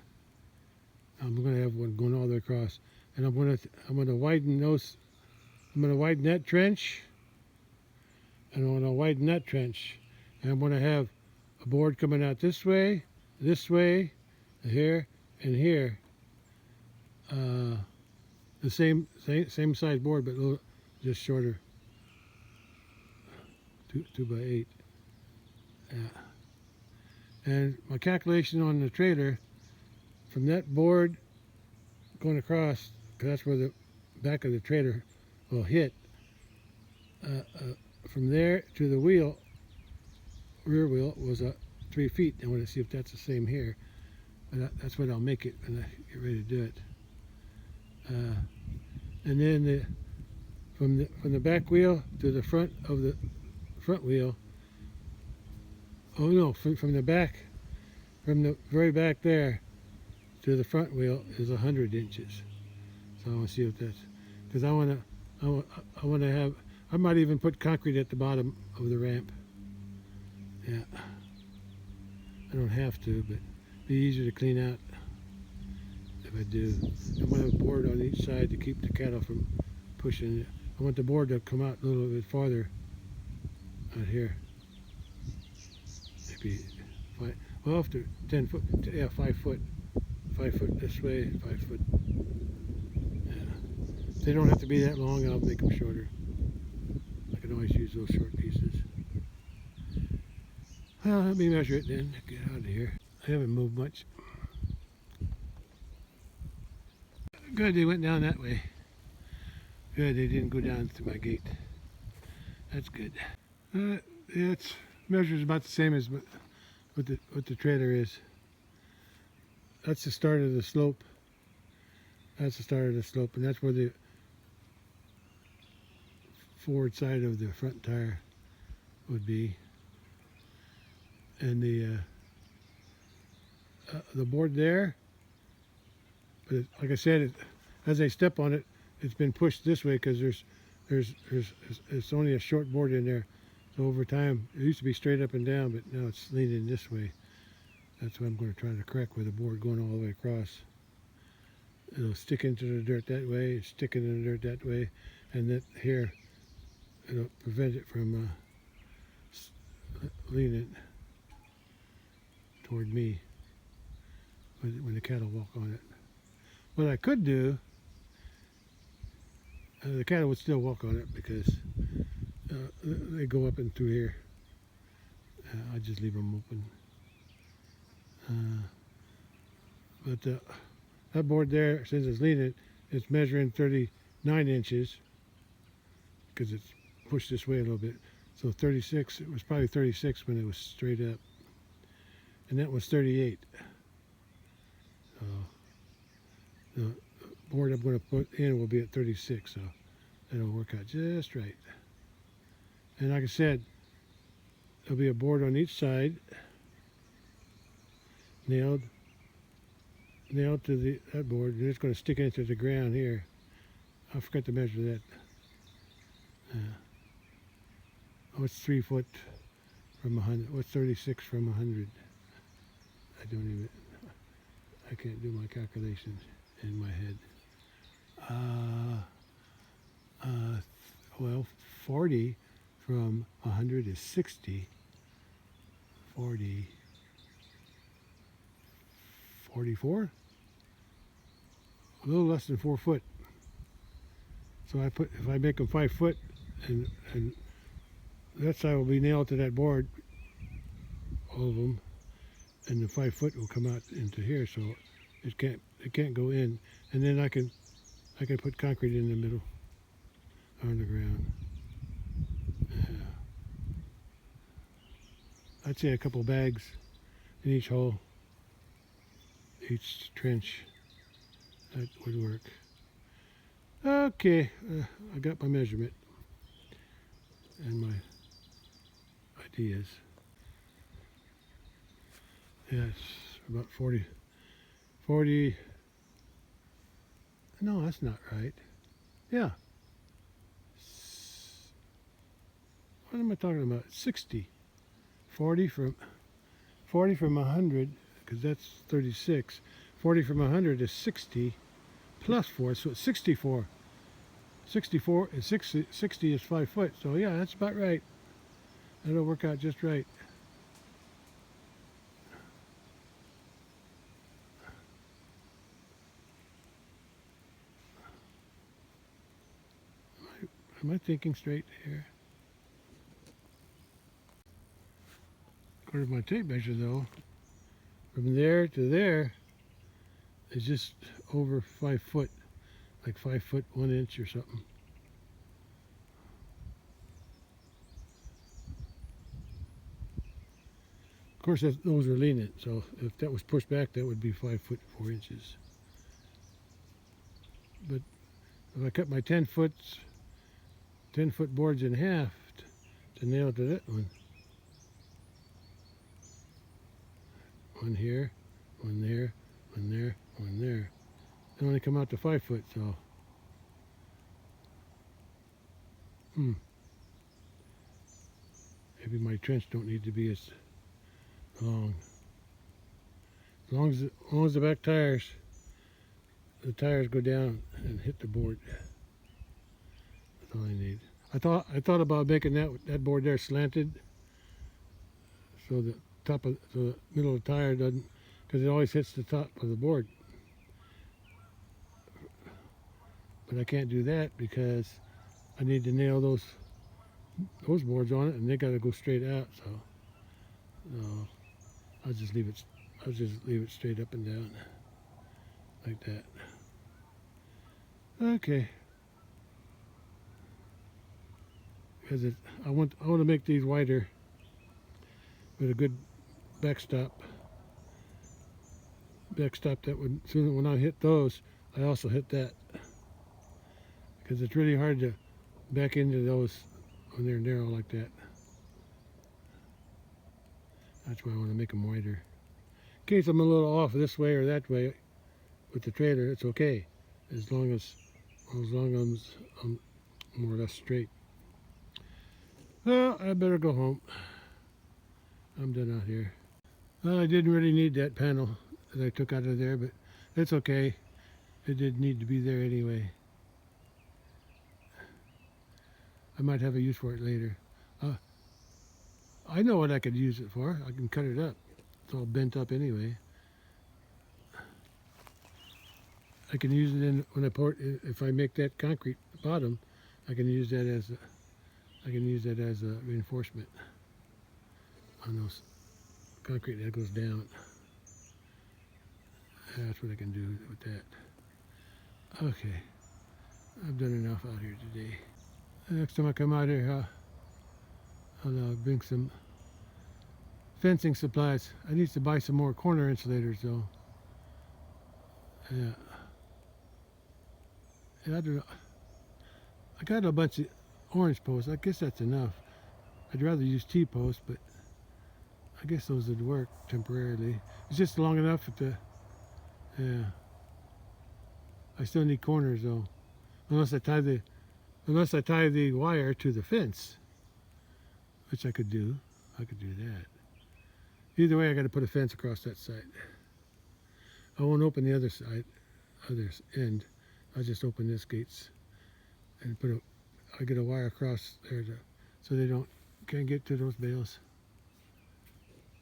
I'm going to have one going all the way across, and I'm going to widen those. I'm going to widen that trench, and I'm going to widen that trench, and I'm going to have a board coming out this way, here, and here. The same size board, but a little, just shorter. 2 by 8. Yeah. And my calculation on the trailer, from that board going across, because that's where the back of the trailer will hit, from there to the wheel, rear wheel, was 3 feet. I want to see if that's the same here. But that's what I'll make it when I get ready to do it. And then from the back wheel to the front of the front wheel. Oh no, from the back, from the very back there to the front wheel is 100 inches. So I want to see if that's, because I want to have. I might even put concrete at the bottom of the ramp. Yeah, I don't have to, but it'd be easier to clean out if I do. I'm going to have a board on each side to keep the cattle from pushing it. I want the board to come out a little bit farther out here. Maybe 5, well, after 10 foot, yeah, 5 foot. 5 foot this way, 5 foot. Yeah. If they don't have to be that long, I'll make them shorter. I can always use those short pieces. Well, let me measure it then. Get out of here. I haven't moved much. Good, they went down that way. Good, they didn't go down through my gate. That's good. Yeah, it's measures about the same as what the trailer is. That's the start of the slope. That's the start of the slope, and that's where the forward side of the front tire would be. And the board there, but like I said, as I step on it, it's been pushed this way because it's only a short board in there. So over time, it used to be straight up and down, but now it's leaning this way. That's what I'm going to try to correct with the board going all the way across. It'll stick into the dirt that way, stick into the dirt that way, and that here, it'll prevent it from leaning toward me when the cattle walk on it. What I could do, the cattle would still walk on it because they go up and through here. I just leave them open. But that board there, since it's leaning, it's measuring 39 inches because it's pushed this way a little bit. So 36, it was probably 36 when it was straight up. And that was 38. So the board I'm going to put in will be at 36, so that'll work out just right. And like I said, there'll be a board on each side, nailed to that board, and it's going to stick into the ground here. I forgot to measure that. What's 3 foot from 100? What's 36 from 100? I can't do my calculations in my head. Well, 40 from 100 is 60. 44? A little less than 4 foot. So if I make them 5 foot, and that side will be nailed to that board, all of them, and the 5 foot will come out into here, so it can't go in. And then I can put concrete in the middle on the ground. I'd say a couple bags in each hole, each trench. That would work. Okay, I got my measurement and my ideas. Yeah, it's about 40. No, that's not right. Yeah. What am I talking about? 60. 40 from 100, because that's 36. 40 from 100 is 60 plus 4, so it's 64. 64 is 60 is 5 foot, so yeah, that's about right. That'll work out just right. Am I thinking straight here? According to my tape measure though, from there to there is just over 5 foot, like 5 foot 1 inch or something. Of course, those are leaning, so if that was pushed back, that would be 5 foot 4 inches. But if I cut my 10 foot boards in half to nail to that one, one here, one there, one there, one there, they only come out to 5 foot, so maybe my trench don't need to be as long. As long as the back tires go down and hit the board. That's all I need. I thought about making that board there slanted, so the middle of the tire doesn't, because it always hits the top of the board. But I can't do that because I need to nail those boards on it, and they got to go straight out. So I'll just leave it straight up and down like that. Okay. Because I want to make these wider with a good backstop. Backstop that would soon when I hit those, I also hit that. Because it's really hard to back into those when they're narrow like that. That's why I want to make them wider. In case I'm a little off this way or that way with the trailer, it's okay. As long as I'm more or less straight. Well, I better go home. I'm done out here. Well, I didn't really need that panel that I took out of there, but it's okay. It did need to be there anyway. I might have a use for it later. I know what I could use it for. I can cut it up. It's all bent up anyway. I can use it in when I pour it. If I make that concrete bottom, I can use that as a reinforcement on those concrete that goes down. That's what I can do with that. Okay, I've done enough out here today. Next time I come out here, I'll bring some fencing supplies. I need to buy some more corner insulators though. Yeah. I don't know. I got a bunch of orange posts. I guess that's enough. I'd rather use T-posts, but I guess those would work temporarily. It's just long enough to, yeah. I still need corners though, unless I tie the wire to the fence, which I could do. I could do that. Either way, I got to put a fence across that side. I won't open the other side, other end. I'll just open this gates and I get a wire across there so they can't get to those bales.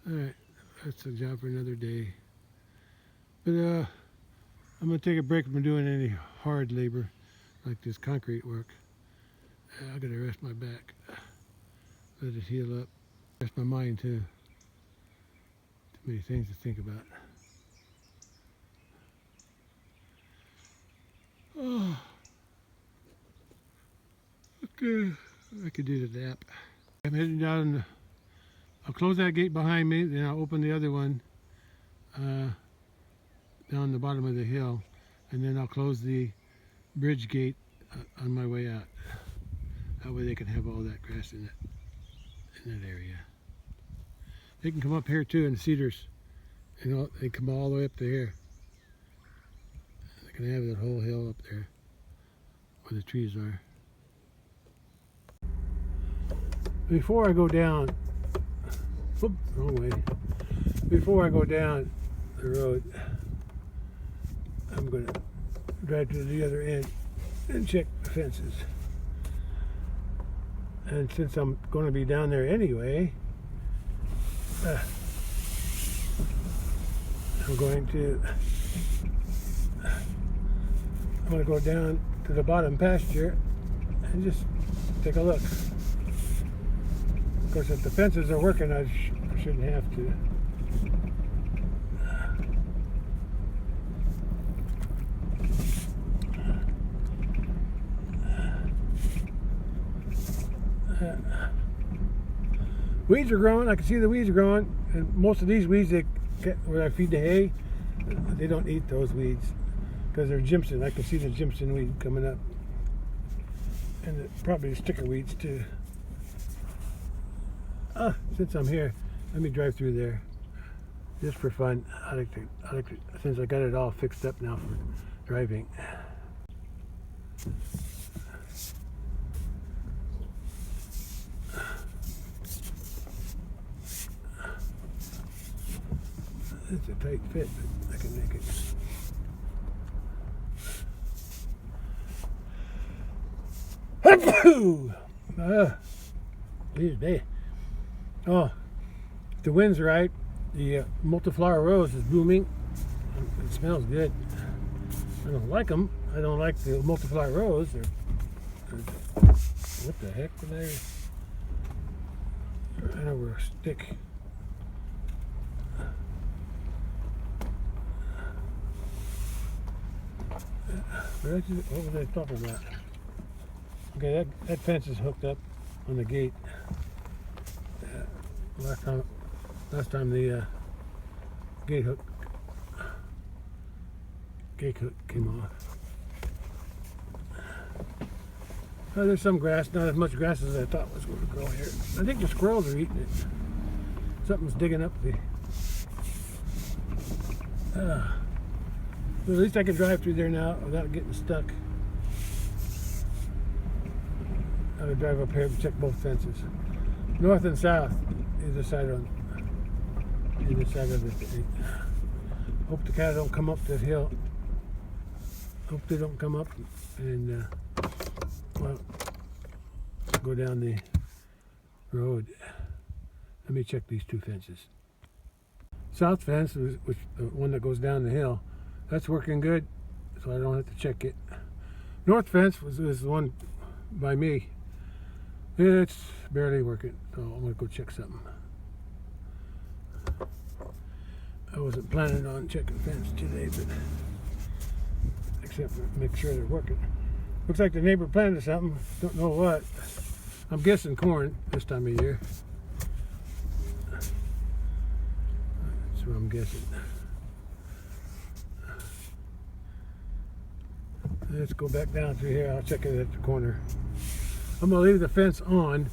All right, that's a job for another day. But I'm gonna take a break from doing any hard labor like this concrete work. I gotta rest my back, let it heal up, rest my mind too. Too many things to think about. Oh, okay, I could do the nap. I'm heading down. I'll close that gate behind me, then I'll open the other one down the bottom of the hill, and then I'll close the bridge gate on my way out. That way they can have all that grass in that area. They can come up here too in the cedars, and they come all the way up to here. They can have that whole hill up there where the trees are. Before I go down, whoop, wrong way. Before I go down the road, I'm going to drive to the other end and check the fences. And since I'm going to be down there anyway, I'm going to go down to the bottom pasture and just take a look. Of course, if the fences are working, I shouldn't have to. Weeds are growing. I can see the weeds are growing, and most of these weeds where I feed the hay, they don't eat those weeds because they're Jimson. I can see the Jimson weed coming up, and probably the sticker weeds too. Since I'm here, let me drive through there just for fun. I like to, since I got it all fixed up now for driving. It's a tight fit, but I can make it. These days. Oh, if the wind's right, the multiflower rose is blooming. It smells good. I don't like them. I don't like the multiflower rose. What the heck were they? Ran over a stick. What was I talking about? Okay, that fence is hooked up on the gate. Last time the gate hook came off. Oh, there's some grass, not as much grass as I thought was going to grow here. I think the squirrels are eating it. Something's digging up the. Well, at least I can drive through there now without getting stuck. I'm going to drive up here and check both fences. North and south, either side of the thing. Hope the cattle don't come up that hill. Hope they don't come up and well, go down the road. Let me check these two fences. South fence, which the one that goes down the hill, that's working good, so I don't have to check it. North fence was the one by me. It's barely working, so I'm gonna go check something. I wasn't planning on checking fence today, but except for make sure they're working. Looks like the neighbor planted something. Don't know what. I'm guessing corn this time of year. That's what I'm guessing. Let's go back down through here. I'll check it at the corner. I'm going to leave the fence on.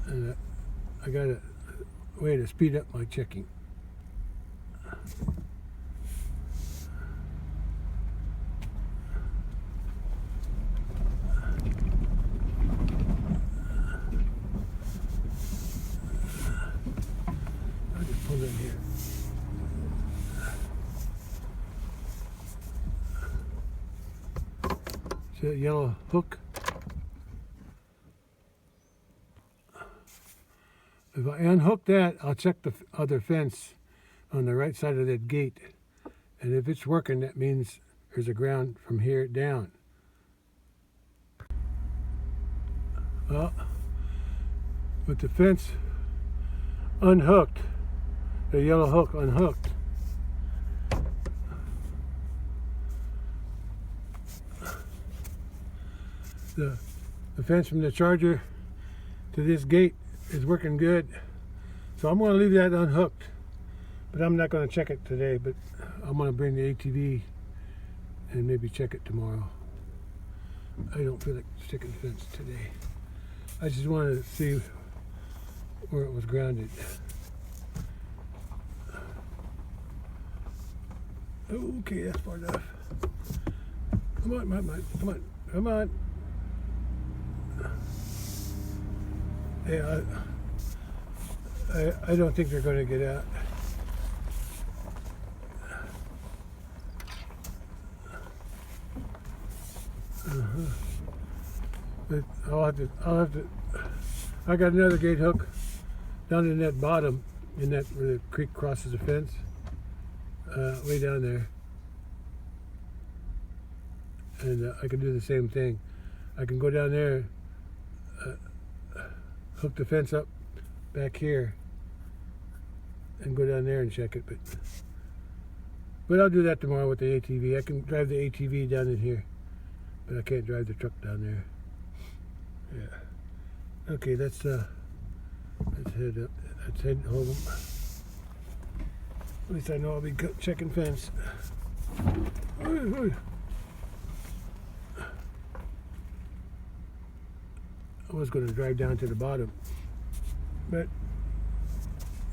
And I got a way to speed up my checking. I'll just pull in here. See that yellow hook? If I unhook that, I'll check the other fence on the right side of that gate. And if it's working, that means there's a ground from here down. Well, with the fence unhooked, the yellow hook unhooked, the fence from the charger to this gate is working good, so I'm going to leave that unhooked, but I'm not going to check it today. But I'm going to bring the ATV and maybe check it tomorrow. I don't feel like sticking the fence today. I just wanted to see where it was grounded. Okay, that's far enough. Come on, come on. Yeah, I don't think they're going to get out. But I'll have to. I got another gate hook down in that bottom, in that where the creek crosses the fence, way down there, and I can do the same thing. I can go down there. Hook the fence up back here and go down there and check it, but I'll do that tomorrow with the ATV. I can drive the ATV down in here, but I can't drive the truck down there. Yeah. Okay, let's head up. Let's head home. At least I know I'll be checking fence. I was going to drive down to the bottom, but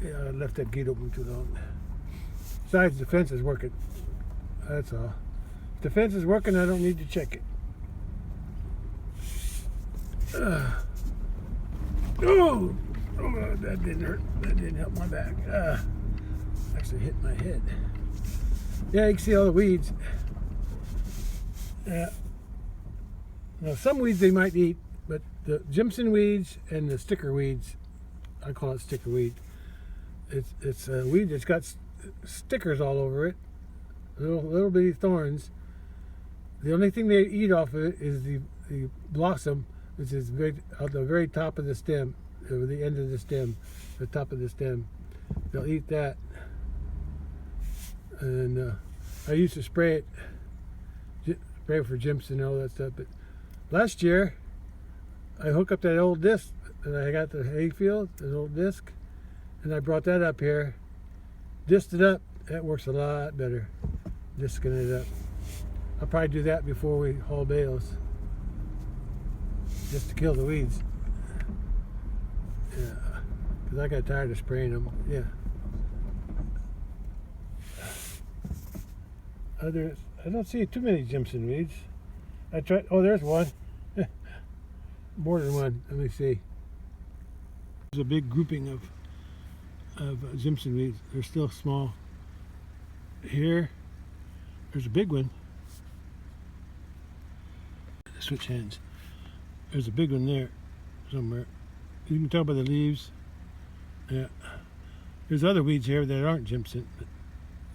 yeah, I left that gate open too long. Besides, the fence is working. That's all. If the fence is working, I don't need to check it. Oh, that didn't hurt. That didn't help my back. Actually hit my head. Yeah, you can see all the weeds. Yeah. Now, some weeds they might eat, but the Jimson weeds and the sticker weeds, I call it sticker weed. It's a weed that's got stickers all over it, little bitty thorns. The only thing they eat off of it is the blossom, which is at the very top of the stem. the end of the stem, the top of the stem. They'll eat that. And I used to spray for Jimson and all that stuff. But last year, I hooked up that old disc that I got the hayfield, an old disc, and I brought that up here, disced it up. That works a lot better, discing it up. I'll probably do that before we haul bales, just to kill the weeds. Yeah, because I got tired of spraying them. Yeah. I don't see too many Jimson weeds. I tried. Oh, there's one. More than one. Let me see. There's a big grouping of Jimson weeds. They're still small. Here, there's a big one. Switch hands. There's a big one there somewhere. You can tell by the leaves. Yeah. There's other weeds here that aren't Jimson, but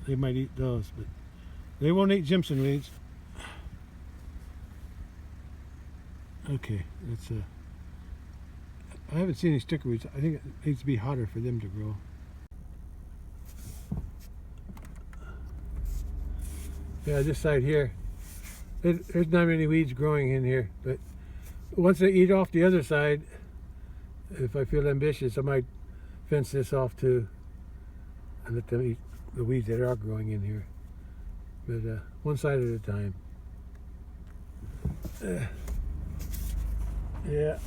they might eat those. But they won't eat Jimson weeds. Okay, that's I haven't seen any sticker weeds. I think it needs to be hotter for them to grow. Yeah, this side here, there's not many weeds growing in here, but once they eat off the other side, if I feel ambitious, I might fence this off too and let them eat the weeds that are growing in here. But one side at a time. Yeah.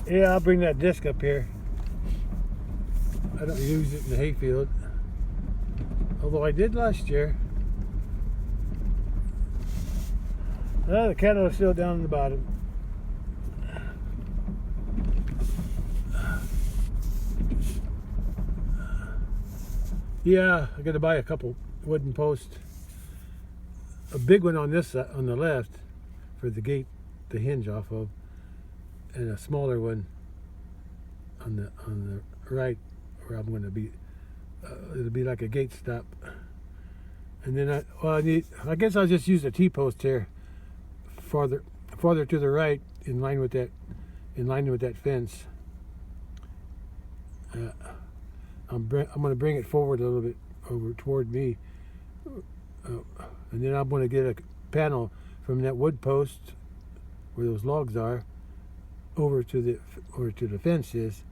Yeah, I'll bring that disc up here. I don't use it in the hayfield, although I did last year. The cattle are still down in the bottom. Yeah, I got to buy a couple wooden posts. A big one on this side, on the left, for the gate to hinge off of, and a smaller one on the right, where I'm going to be. It'll be like a gate stop. And then I guess I'll just use a T-post here, farther to the right, in line with that fence. I'm going to bring it forward a little bit over toward me, and then I'm going to get a panel from that wood post where those logs are over to the fence is.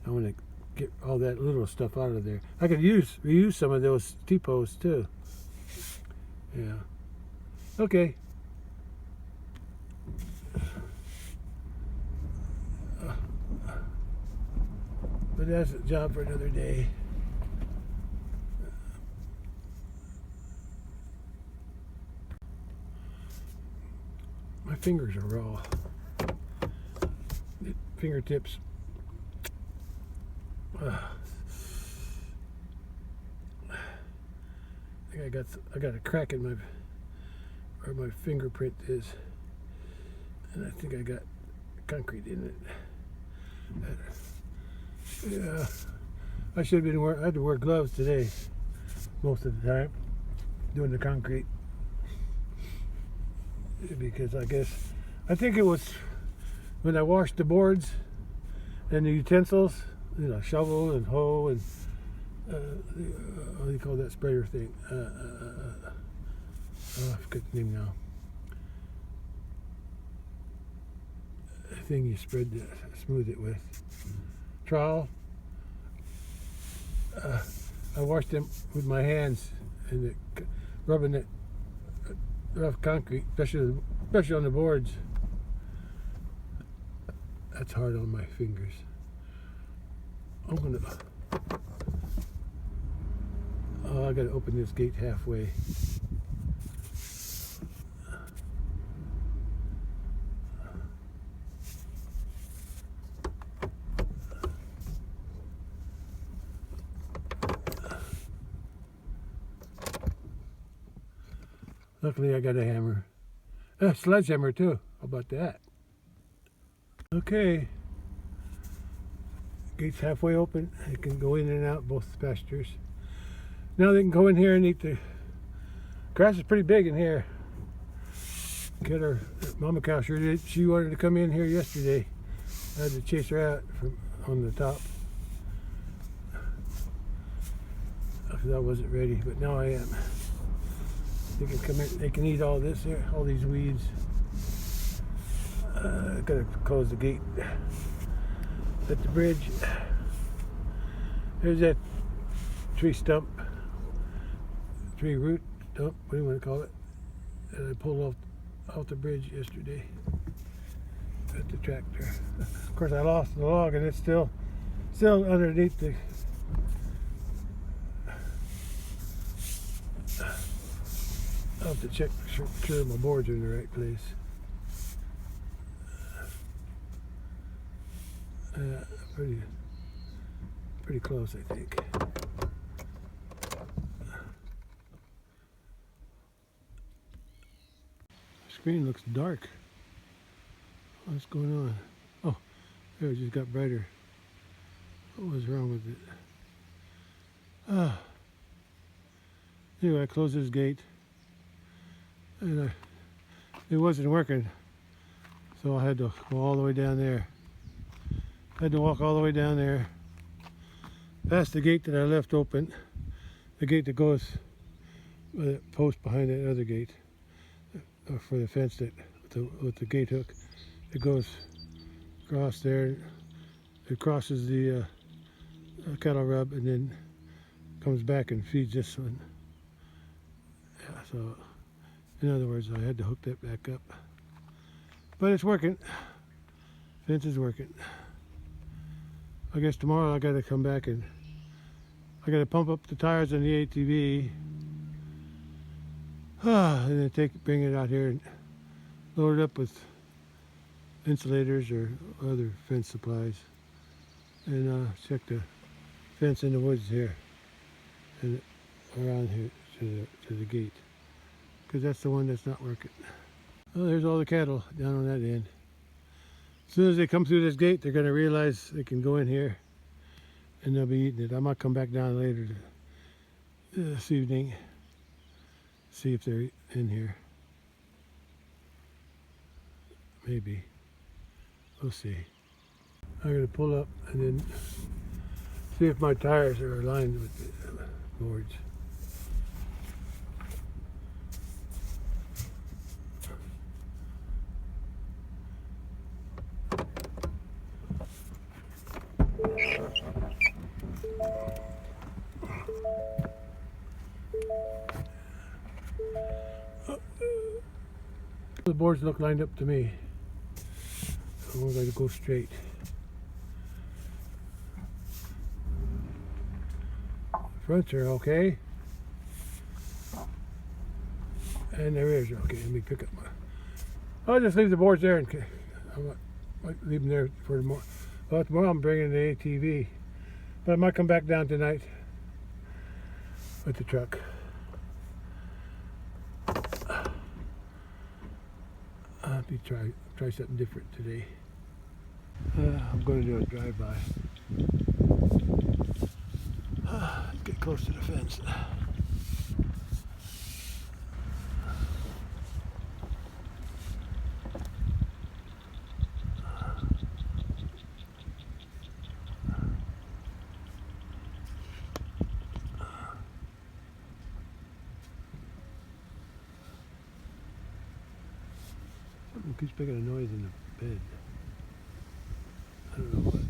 I want to get all that little stuff out of there. I could reuse some of those T-posts too. Yeah. Okay. But that's a job for another day. My fingers are raw. Fingertips. I think I got a crack in where my fingerprint is, and I think I got concrete in it. Yeah, I should have been I had to wear gloves today most of the time doing the concrete, because I think it was when I washed the boards and the utensils, shovel and hoe and what do you call that sprayer thing? I forget the name now. The thing you smooth it with. Trowel. I washed them with my hands and rubbing it rough concrete, especially on the boards. That's hard on my fingers. I gotta open this gate halfway. Luckily I got a hammer. A sledgehammer too. How about that? Okay. Gate's halfway open. They can go in and out both pastures. Now they can go in here and eat the grass. Is pretty big in here. Get our mama cow sure did. She wanted to come in here yesterday I had to chase her out from on the top because I wasn't ready, but now I am. They can come in, they can eat all this here, all these weeds. Gotta close the gate at the bridge. There's that tree stump, tree root stump, what do you want to call it, that I pulled off the bridge yesterday at the tractor. Of course, I lost the log, and it's still underneath the. I'll have to check sure my boards are in the right place. Pretty close, I think. The screen looks dark. What's going on? Oh, there, it just got brighter. What was wrong with it? Anyway, I closed this gate, and it wasn't working, so I had to go all the way down there. I had to walk all the way down there, past the gate that I left open, the gate that goes with the post behind that other gate for the fence that with the gate hook. It goes across there. It crosses the cattle rub and then comes back and feeds this one. Yeah, so in other words, I had to hook that back up, but it's working. Fence is working. I guess tomorrow I got to come back and I got to pump up the tires on the ATV, and then bring it out here and load it up with insulators or other fence supplies, and check the fence in the woods here and around here to the gate, because that's the one that's not working. Oh, there's all the cattle down on that end. As soon as they come through this gate, they're going to realize they can go in here and they'll be eating it. I might come back down later this evening, see if they're in here. Maybe. We'll see. I'm going to pull up and then see if my tires are aligned with the boards. The boards look lined up to me. So we're going to go straight. Fronts are okay. And the rears are okay. Let me pick up my... I'll just leave the boards there. I might leave them there for tomorrow. Well, tomorrow I'm bringing the ATV. But I might come back down tonight with the truck. I'll be try something different today. I'm going to do a drive-by. Get close to the fence. Something keeps making a noise in the bed. I don't know what.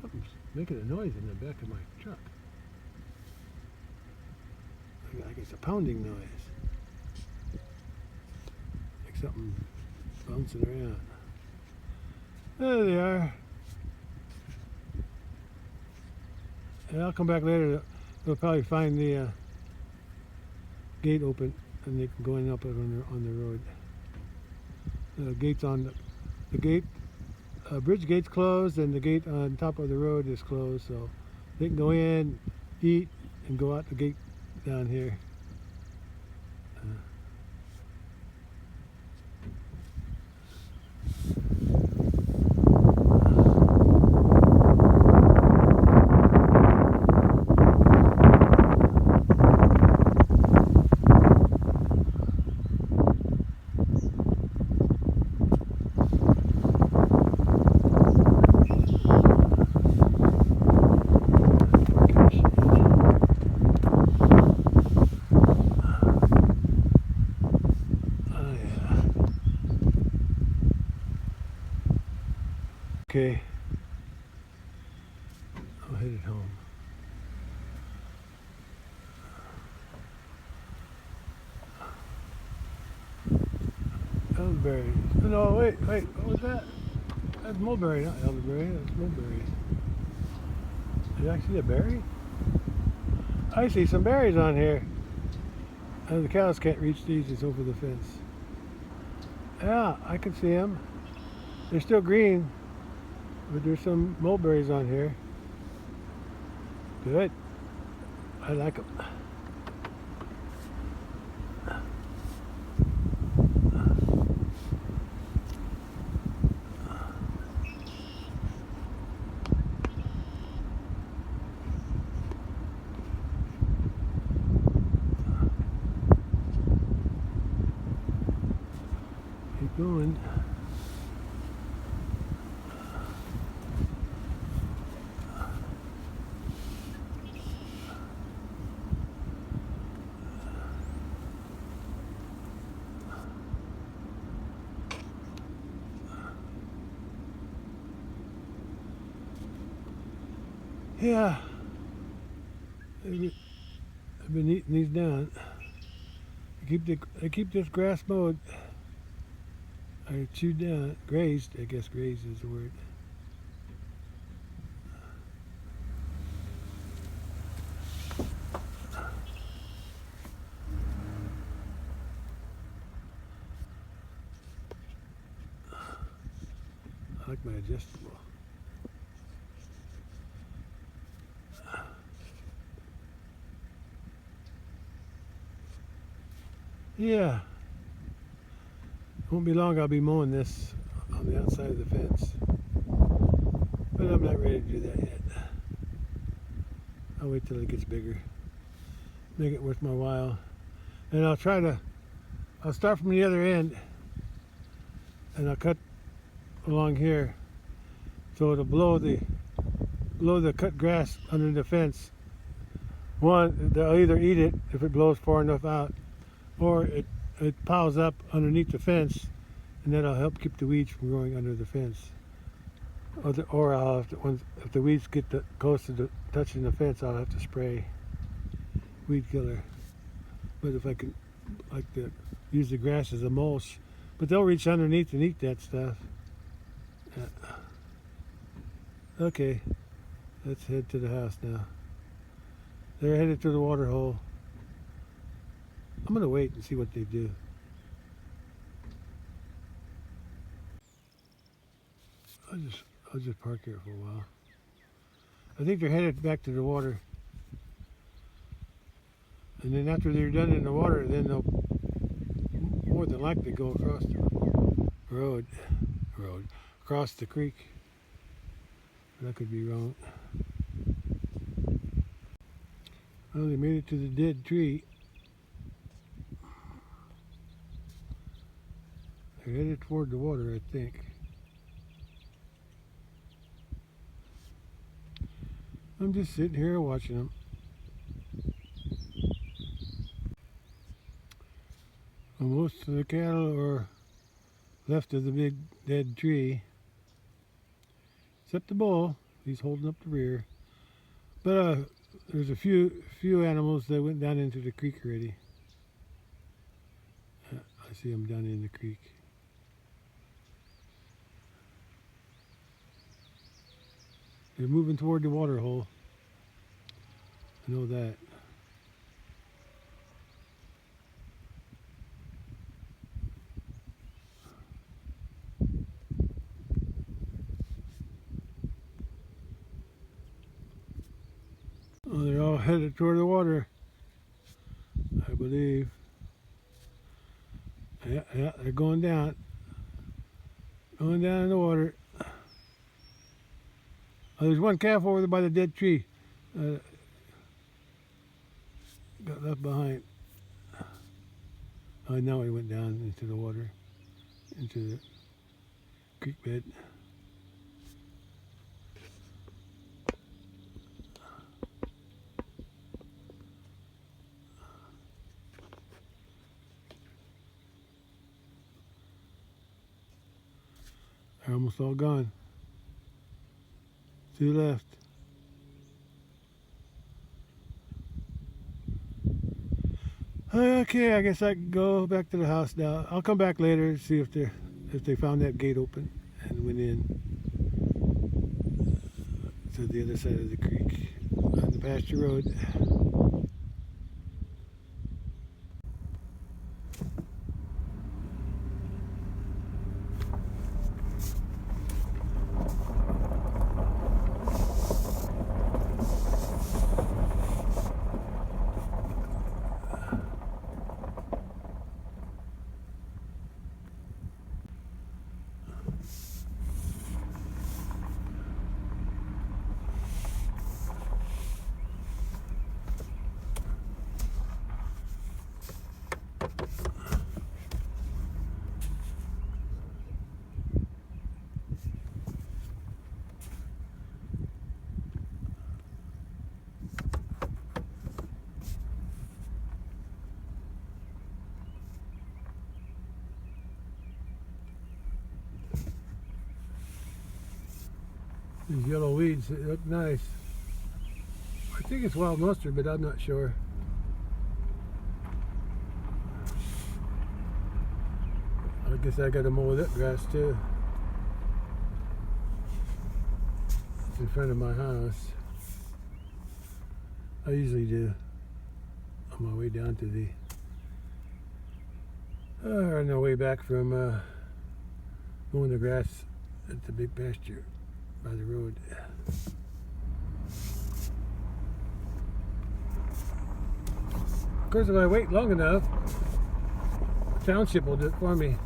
Something's making a noise in the back of my truck. Like it's a pounding noise. Like something bouncing around. There they are. And I'll come back later. They'll probably find the gate open, and they can go in up on the road. The gate's on the gate. Bridge gate's closed, and the gate on top of the road is closed, so they can go in, eat, and go out the gate down here. Okay. I'll head it home. Elderberry. No, wait. What was that? That's mulberry, not elderberry. That's mulberry. Is that actually a berry? I see some berries on here. The cows can't reach these. It's over the fence. Yeah, I can see them. They're still green, but there's some mulberries on here. Good. I like them. Keep going. Yeah, I've been eating these down. I keep this grass mowed. I chewed down, grazed. I guess grazed is the word. I like my adjustable. Yeah. Won't be long. I'll be mowing this on the outside of the fence. But I'm not ready to do that yet. I'll wait till it gets bigger. Make it worth my while. And I'll start from the other end and I'll cut along here so it'll blow the cut grass under the fence. One, they'll either eat it if it blows far enough out, or it piles up underneath the fence, and that'll help keep the weeds from growing under the fence. Or I'll have to, if the weeds get close to touching the fence, I'll have to spray weed killer. But if I can, use the grass as a mulch, but they'll reach underneath and eat that stuff. Okay, let's head to the house now. They're headed to the water hole. I'm gonna wait and see what they do. I'll just park here for a while. I think they're headed back to the water. And then after they're done in the water, then they'll more than likely go across the road, across the creek. That could be wrong. Well, they made it to the dead tree. They're headed toward the water, I think. I'm just sitting here watching them. Well, most of the cattle are left of the big dead tree, except the bull. He's holding up the rear. But there's a few animals that went down into the creek already. I see them down in the creek. They're moving toward the water hole. I know that. Oh, they're all headed toward the water, I believe. Yeah, they're going down. Going down in the water. Oh, there's one calf over there by the dead tree. Got left behind. Oh, now he went down into the water, into the creek bed. They're almost all gone. To the left. Okay, I guess I can go back to the house now. I'll come back later and see if they found that gate open and went in to the other side of the creek on the pasture road. These yellow weeds, they look nice. I think it's wild mustard, but I'm not sure. I guess I gotta mow that grass too. It's in front of my house. I usually do on my way down to the on the way back from mowing the grass at the big pasture by the road. Of course, if I wait long enough, the township will do it for me.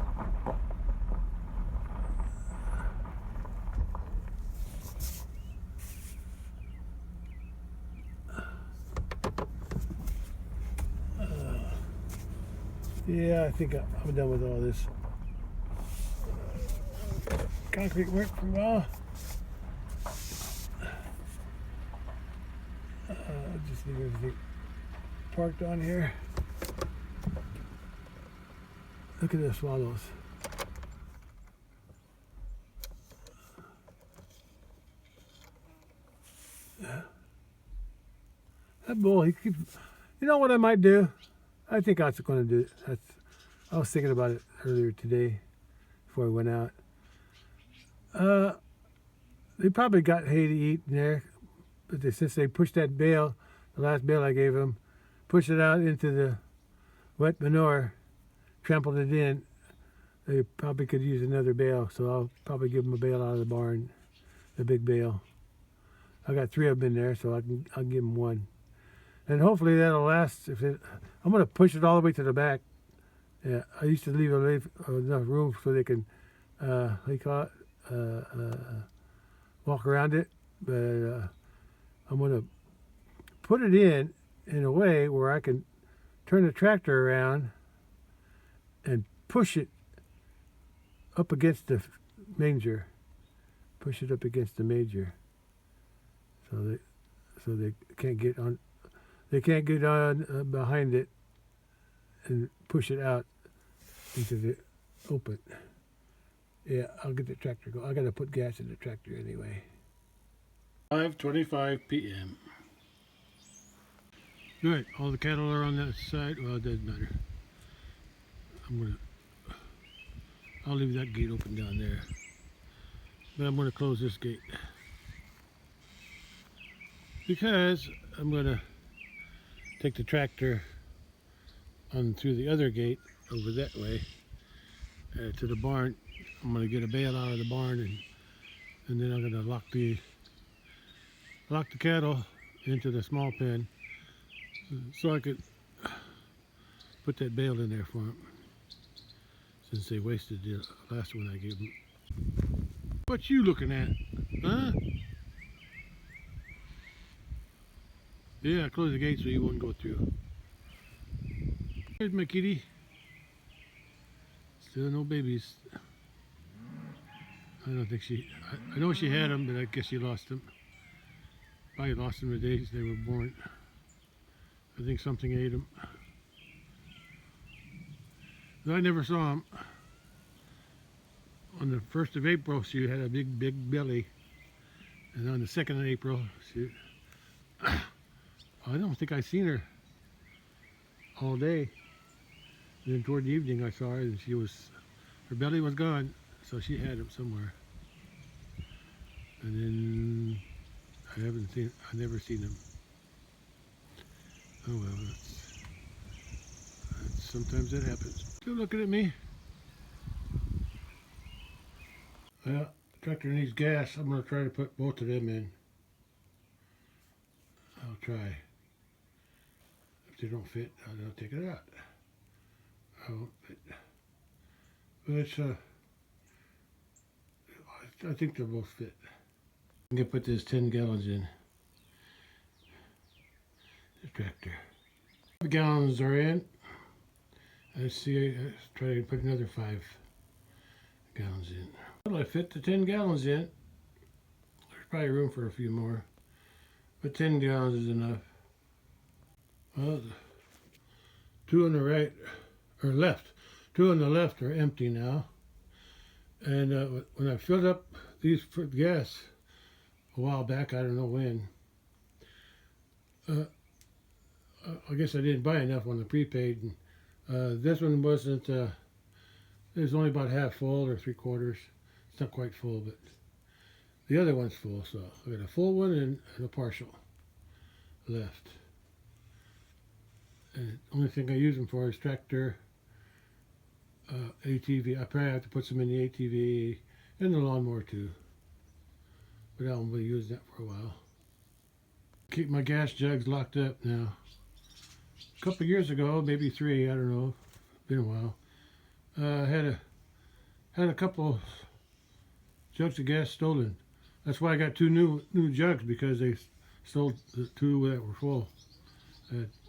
Yeah, I think I'm done with all this concrete work for a while. Just leave everything parked on here. Look at the swallows. That bull, he keeps. You know what I might do? I think that's going to do it. I was thinking about it earlier today before I went out. They probably got hay to eat in there, but since they pushed that bale, the last bale I gave them, pushed it out into the wet manure, trampled it in, they probably could use another bale. So I'll probably give them a bale out of the barn, the big bale. I got 3 of them in there, so I'll give them one. And hopefully that'll last. I'm going to push it all the way to the back. Yeah, I used to leave enough room so they can, walk around it. But I'm going to put it in a way where I can turn the tractor around and push it up against the manger. Push it up against the manger, so they can't get on. They can't get on behind it and push it out into the open. Yeah, I'll get the tractor going. I got to put gas in the tractor anyway. 5:25 p.m. Good. All the cattle are on that side. Well, it doesn't matter. I'll leave that gate open down there. But I'm going to close this gate because I'm going to take the tractor on through the other gate over that way to the barn. I'm going to get a bale out of the barn and then I'm going to lock the cattle into the small pen so I could put that bale in there for them since they wasted the last one I gave them. What you looking at? Huh? Yeah, close the gate so you won't go through. Here's my kitty. Still no babies. I don't think I know she had them, but I guess she lost them. Probably lost them the days they were born. I think something ate them. But I never saw them. On the 1st of April, she had a big belly. And on the 2nd of April, I don't think I seen her all day. And then toward the evening I saw her and her belly was gone, so she had him somewhere. And then I never seen him. Oh well, sometimes that happens. Still looking at me. Well, the tractor needs gas. I'm going to try to put both of them in. I'll try. If they don't fit, I'll take it out. I won't fit. But it's, I think they'll both fit. I'm going to put this 10 gallons in the tractor. 5 gallons are in. Let's try to put another 5 gallons in. Well, I fit the 10 gallons in. There's probably room for a few more, but 10 gallons is enough. Well, the 2 on the right, or left, 2 on the left are empty now. And when I filled up these for gas a while back, I don't know when, I guess I didn't buy enough on the prepaid. And this one wasn't, it was only about half full or 3/4. It's not quite full, but the other one's full. So I got a full one and a partial left. And the only thing I use them for is tractor, ATV. I probably have to put some in the ATV and the lawnmower too. But I won't be using that for a while. Keep my gas jugs locked up now. A couple of years ago, maybe 3, I don't know, been a while. Had a couple of jugs of gas stolen. That's why I got 2 new jugs, because they stole the 2 that were full.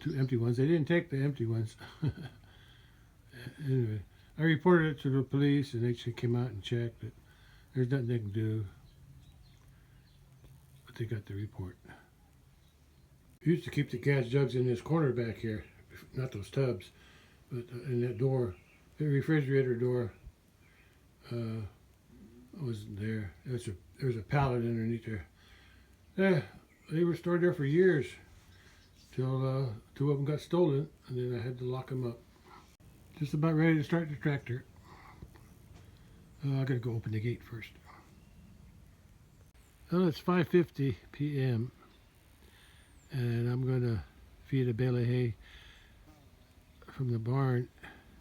2 empty ones. They didn't take the empty ones. Anyway, I reported it to the police, and they came out and checked it. There's nothing they can do, but they got the report. I used to keep the gas jugs in this corner back here, not those tubs, but in that door, the refrigerator door. Wasn't there. There's a pallet underneath there. Yeah, they were stored there for years, till 2 of them got stolen, and then I had to lock them up. Just about ready to start the tractor. I gotta go open the gate first. Well, it's 5:50 p.m. and I'm gonna feed a bale of hay from the barn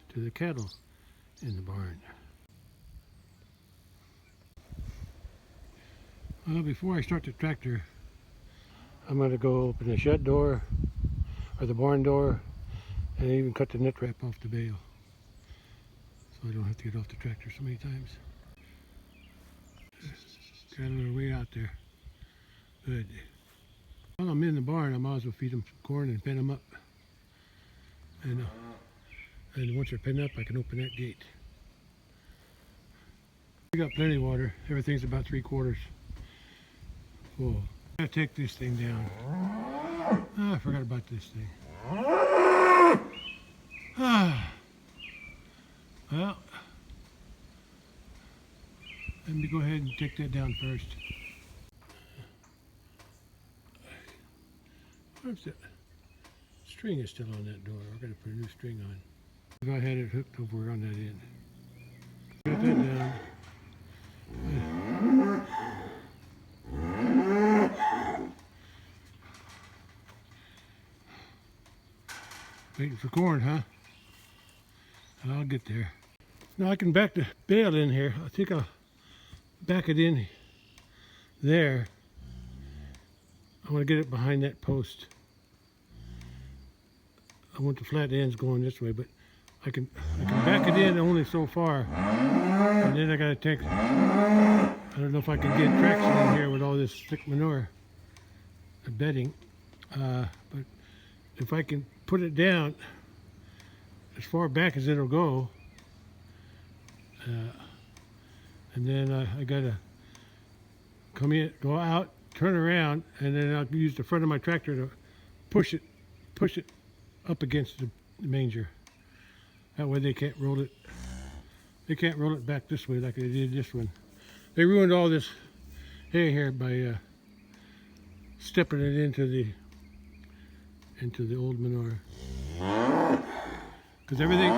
to the cattle in the barn. Well, before I start the tractor, I'm going to go open the shed door or the barn door and even cut the net wrap off the bale, so I don't have to get off the tractor so many times. Got a little way out there. Good. While I'm in the barn, I might as well feed them some corn and pen them up. And once they're penned up, I can open that gate. We got plenty of water. Everything's about 3/4 full. I gotta take this thing down. Oh, I forgot about this thing. Well, let me go ahead and take that down first. Where's the string is still on that door. We're gonna put a new string on. If I had it hooked over on that end. Got that down. Waiting for corn, huh? I'll get there. Now I can back the bale in here. I think I'll back it in there. I want to get it behind that post. I want the flat ends going this way, but I can back it in only so far. And then I gotta take, I don't know if I can get traction in here with all this thick manure bedding. But if I can put it down as far back as it'll go, and then I gotta come in, go out, turn around, and then I'll use the front of my tractor to push it up against the manger. That way they can't roll it. They can't roll it back this way like they did this one. They ruined all this hay here by stepping it into the old manure. Because everything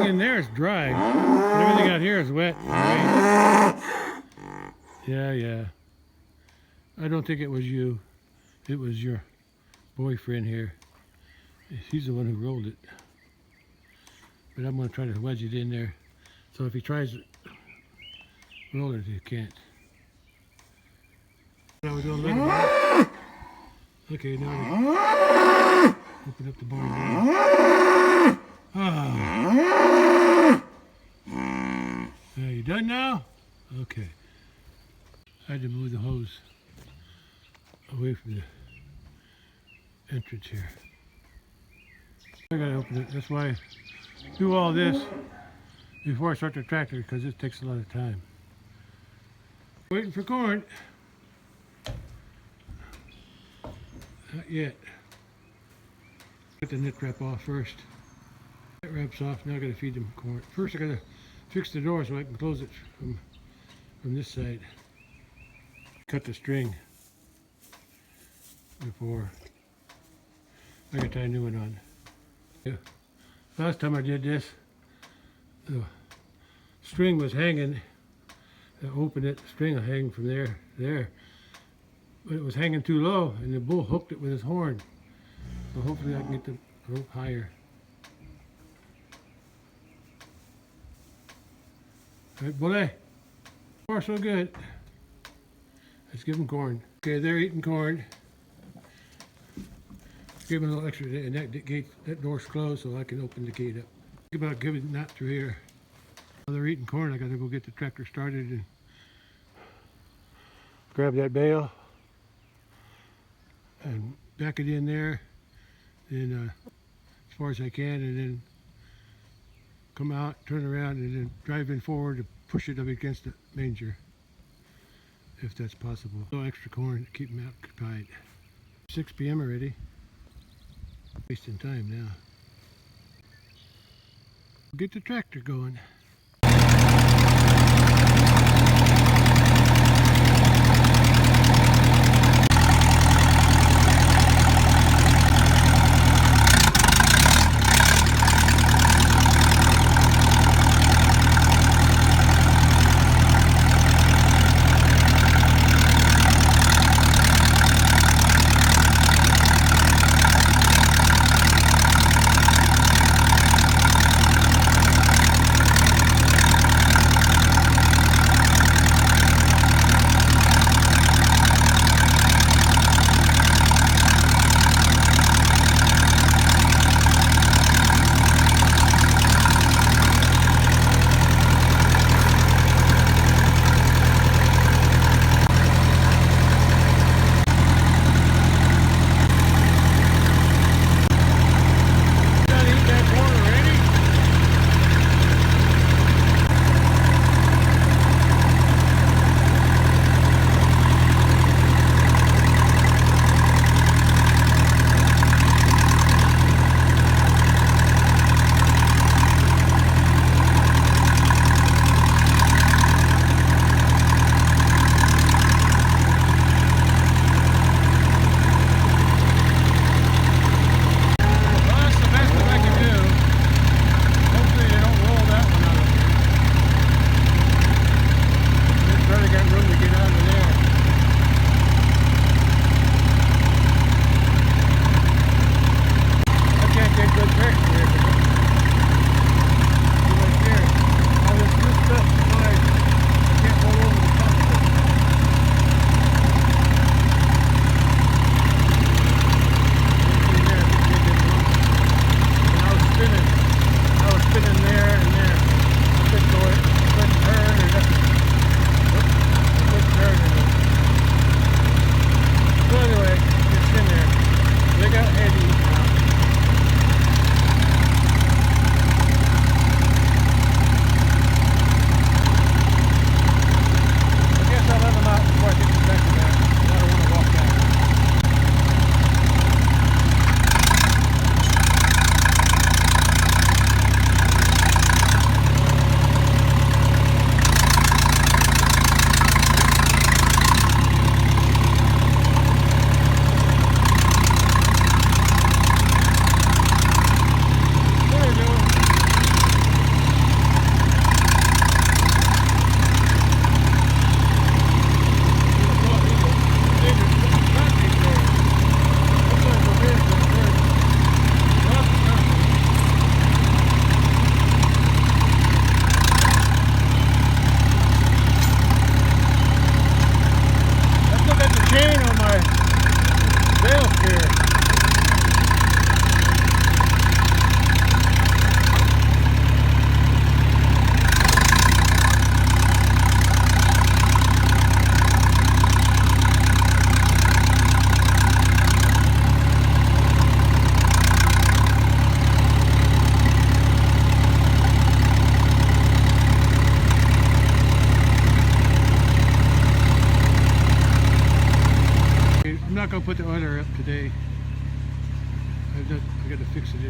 in there is dry, and everything out here is wet. Right? Yeah. I don't think it was you. It was your boyfriend here. He's the one who rolled it. But I'm going to try to wedge it in there. So if he tries to roll it, he can't. Now we're going to let him out. Okay, now we open up the barn door. Ah. Are you done now? Okay. I had to move the hose away from the entrance here. I gotta open it. That's why I do all this before I start the tractor, because it takes a lot of time. Waiting for corn. Not yet. Get the net wrap off first. Net wrap's off. Now I gotta feed them corn. First I gotta fix the door so I can close it from this side. Cut the string before I gotta tie a new one on. Yeah. Last time I did this, the string was hanging. I opened it, the string was hanging from there, but it was hanging too low, and the bull hooked it with his horn. So hopefully I can get the rope higher. All right, bully. So far so good. Let's give them corn. Okay, they're eating corn. Give them a little extra, and that door's closed, so I can open the gate up. Think about giving that through here. While they're eating corn, I gotta go get the tractor started and grab that bale and back it in there, and as far as I can, and then come out, turn around, and then drive in forward to push it up against the manger, if that's possible. A little extra corn to keep them occupied. 6 p.m. already. Wasting time now. Get the tractor going.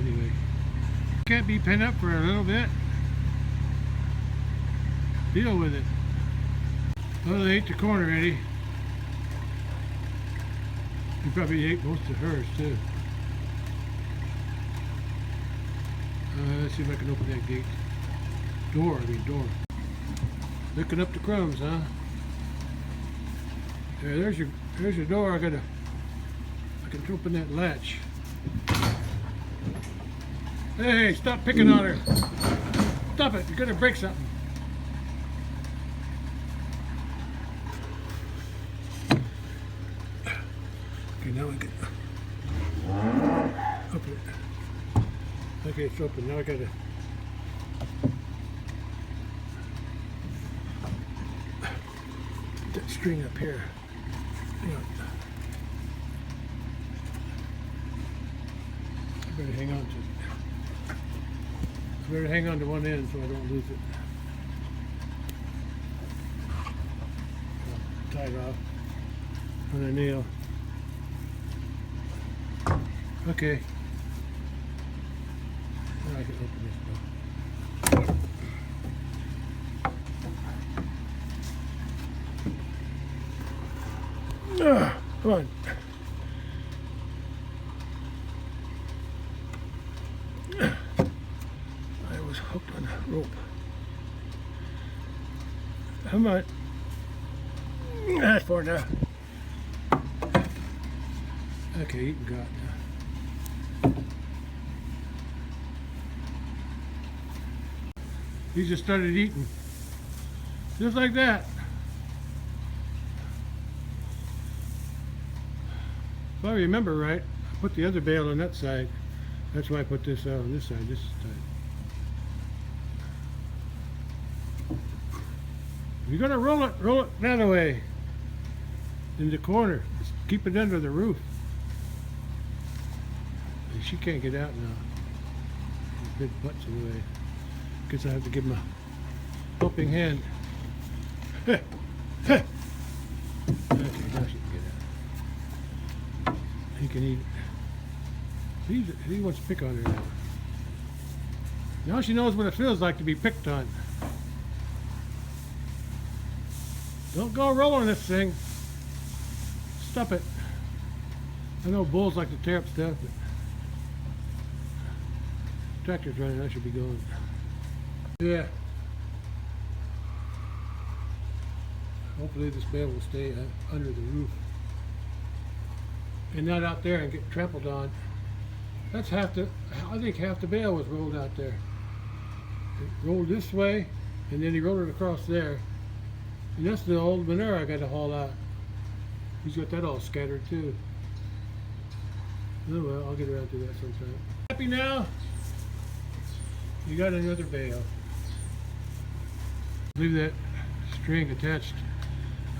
anyway. Can't be pent up for a little bit. Deal with it. Oh, they ate the corn already. You probably ate most of hers too. Let's see if I can open that gate. Door. Looking up the crumbs, huh? Yeah, there's your door. I can open that latch. Hey, stop picking on her. Stop it, you're gonna break something. Okay, now I can open it. Okay, it's open. Now I gotta put that string up here. Yeah. I better hang on to it. I better hang on to one end so I don't lose it. Tie it off on a nail. Okay. Now I can open this door. Come on. I was hooked on a rope. Come on. That's far enough. Okay, you can go out now. He just started eating. Just like that. If I remember right, I put the other bale on that side. That's why I put this out on this side. This is tight. If you're gonna roll it that way. In the corner. Just keep it under the roof. And she can't get out now. His big butt's in the way. Guess I have to give him a helping hand. Okay, now she can get out. He can eat it. He wants to pick on her now. Now she knows what it feels like to be picked on. Don't go rolling this thing. Stop it. I know bulls like to tear up stuff, but tractor's running, I should be going. Yeah. Hopefully this bale will stay under the roof and not out there and get trampled on. That's half the, I think half the bale was rolled out there. It rolled this way and then he rolled it across there. And that's the old manure I got to haul out. He's got that all scattered too. Oh well, I'll get around to that sometime. Happy now? You got another bale. Leave that string attached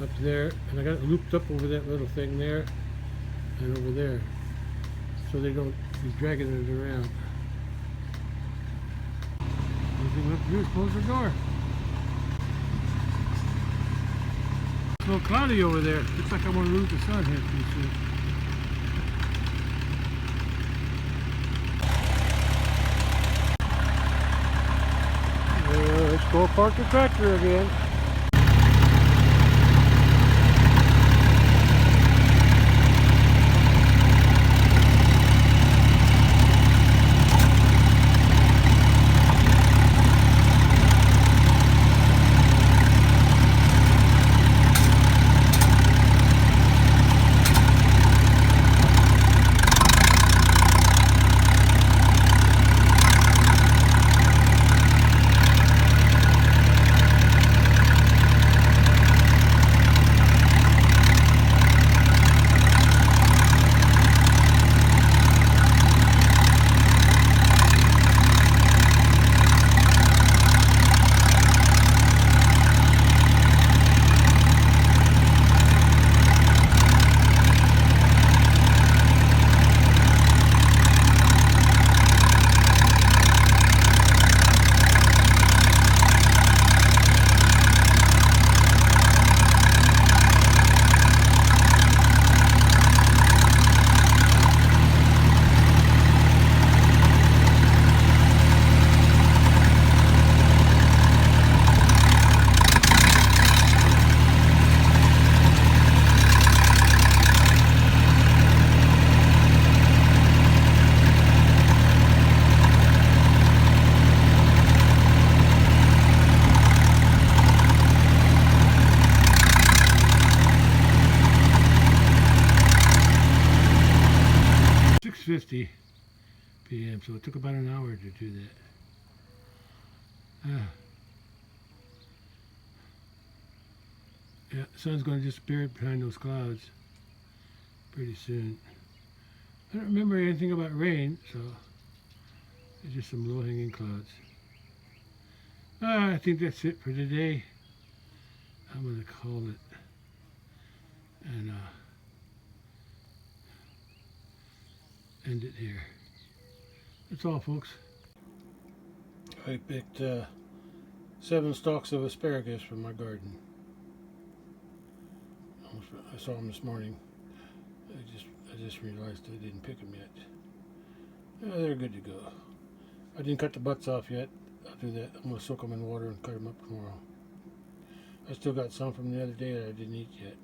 up there, and I got it looped up over that little thing there and over there, so they don't be dragging it around. Only thing we have to do is close the door. It's a little cloudy over there. Looks like I want to lose the sun here pretty soon. Let's go park the tractor again. a.m., so it took about an hour to do that. Yeah, sun's going to disappear behind those clouds pretty soon. I don't remember anything about rain, so it's just some low-hanging clouds. I think that's it for today. I'm going to call it. And end it here. That's all, folks. I picked 7 stalks of asparagus from my garden. I saw them this morning. I just realized I didn't pick them yet. They're good to go. I didn't cut the butts off yet. I'll do that. I'm going to soak them in water and cut them up tomorrow. I still got some from the other day that I didn't eat yet.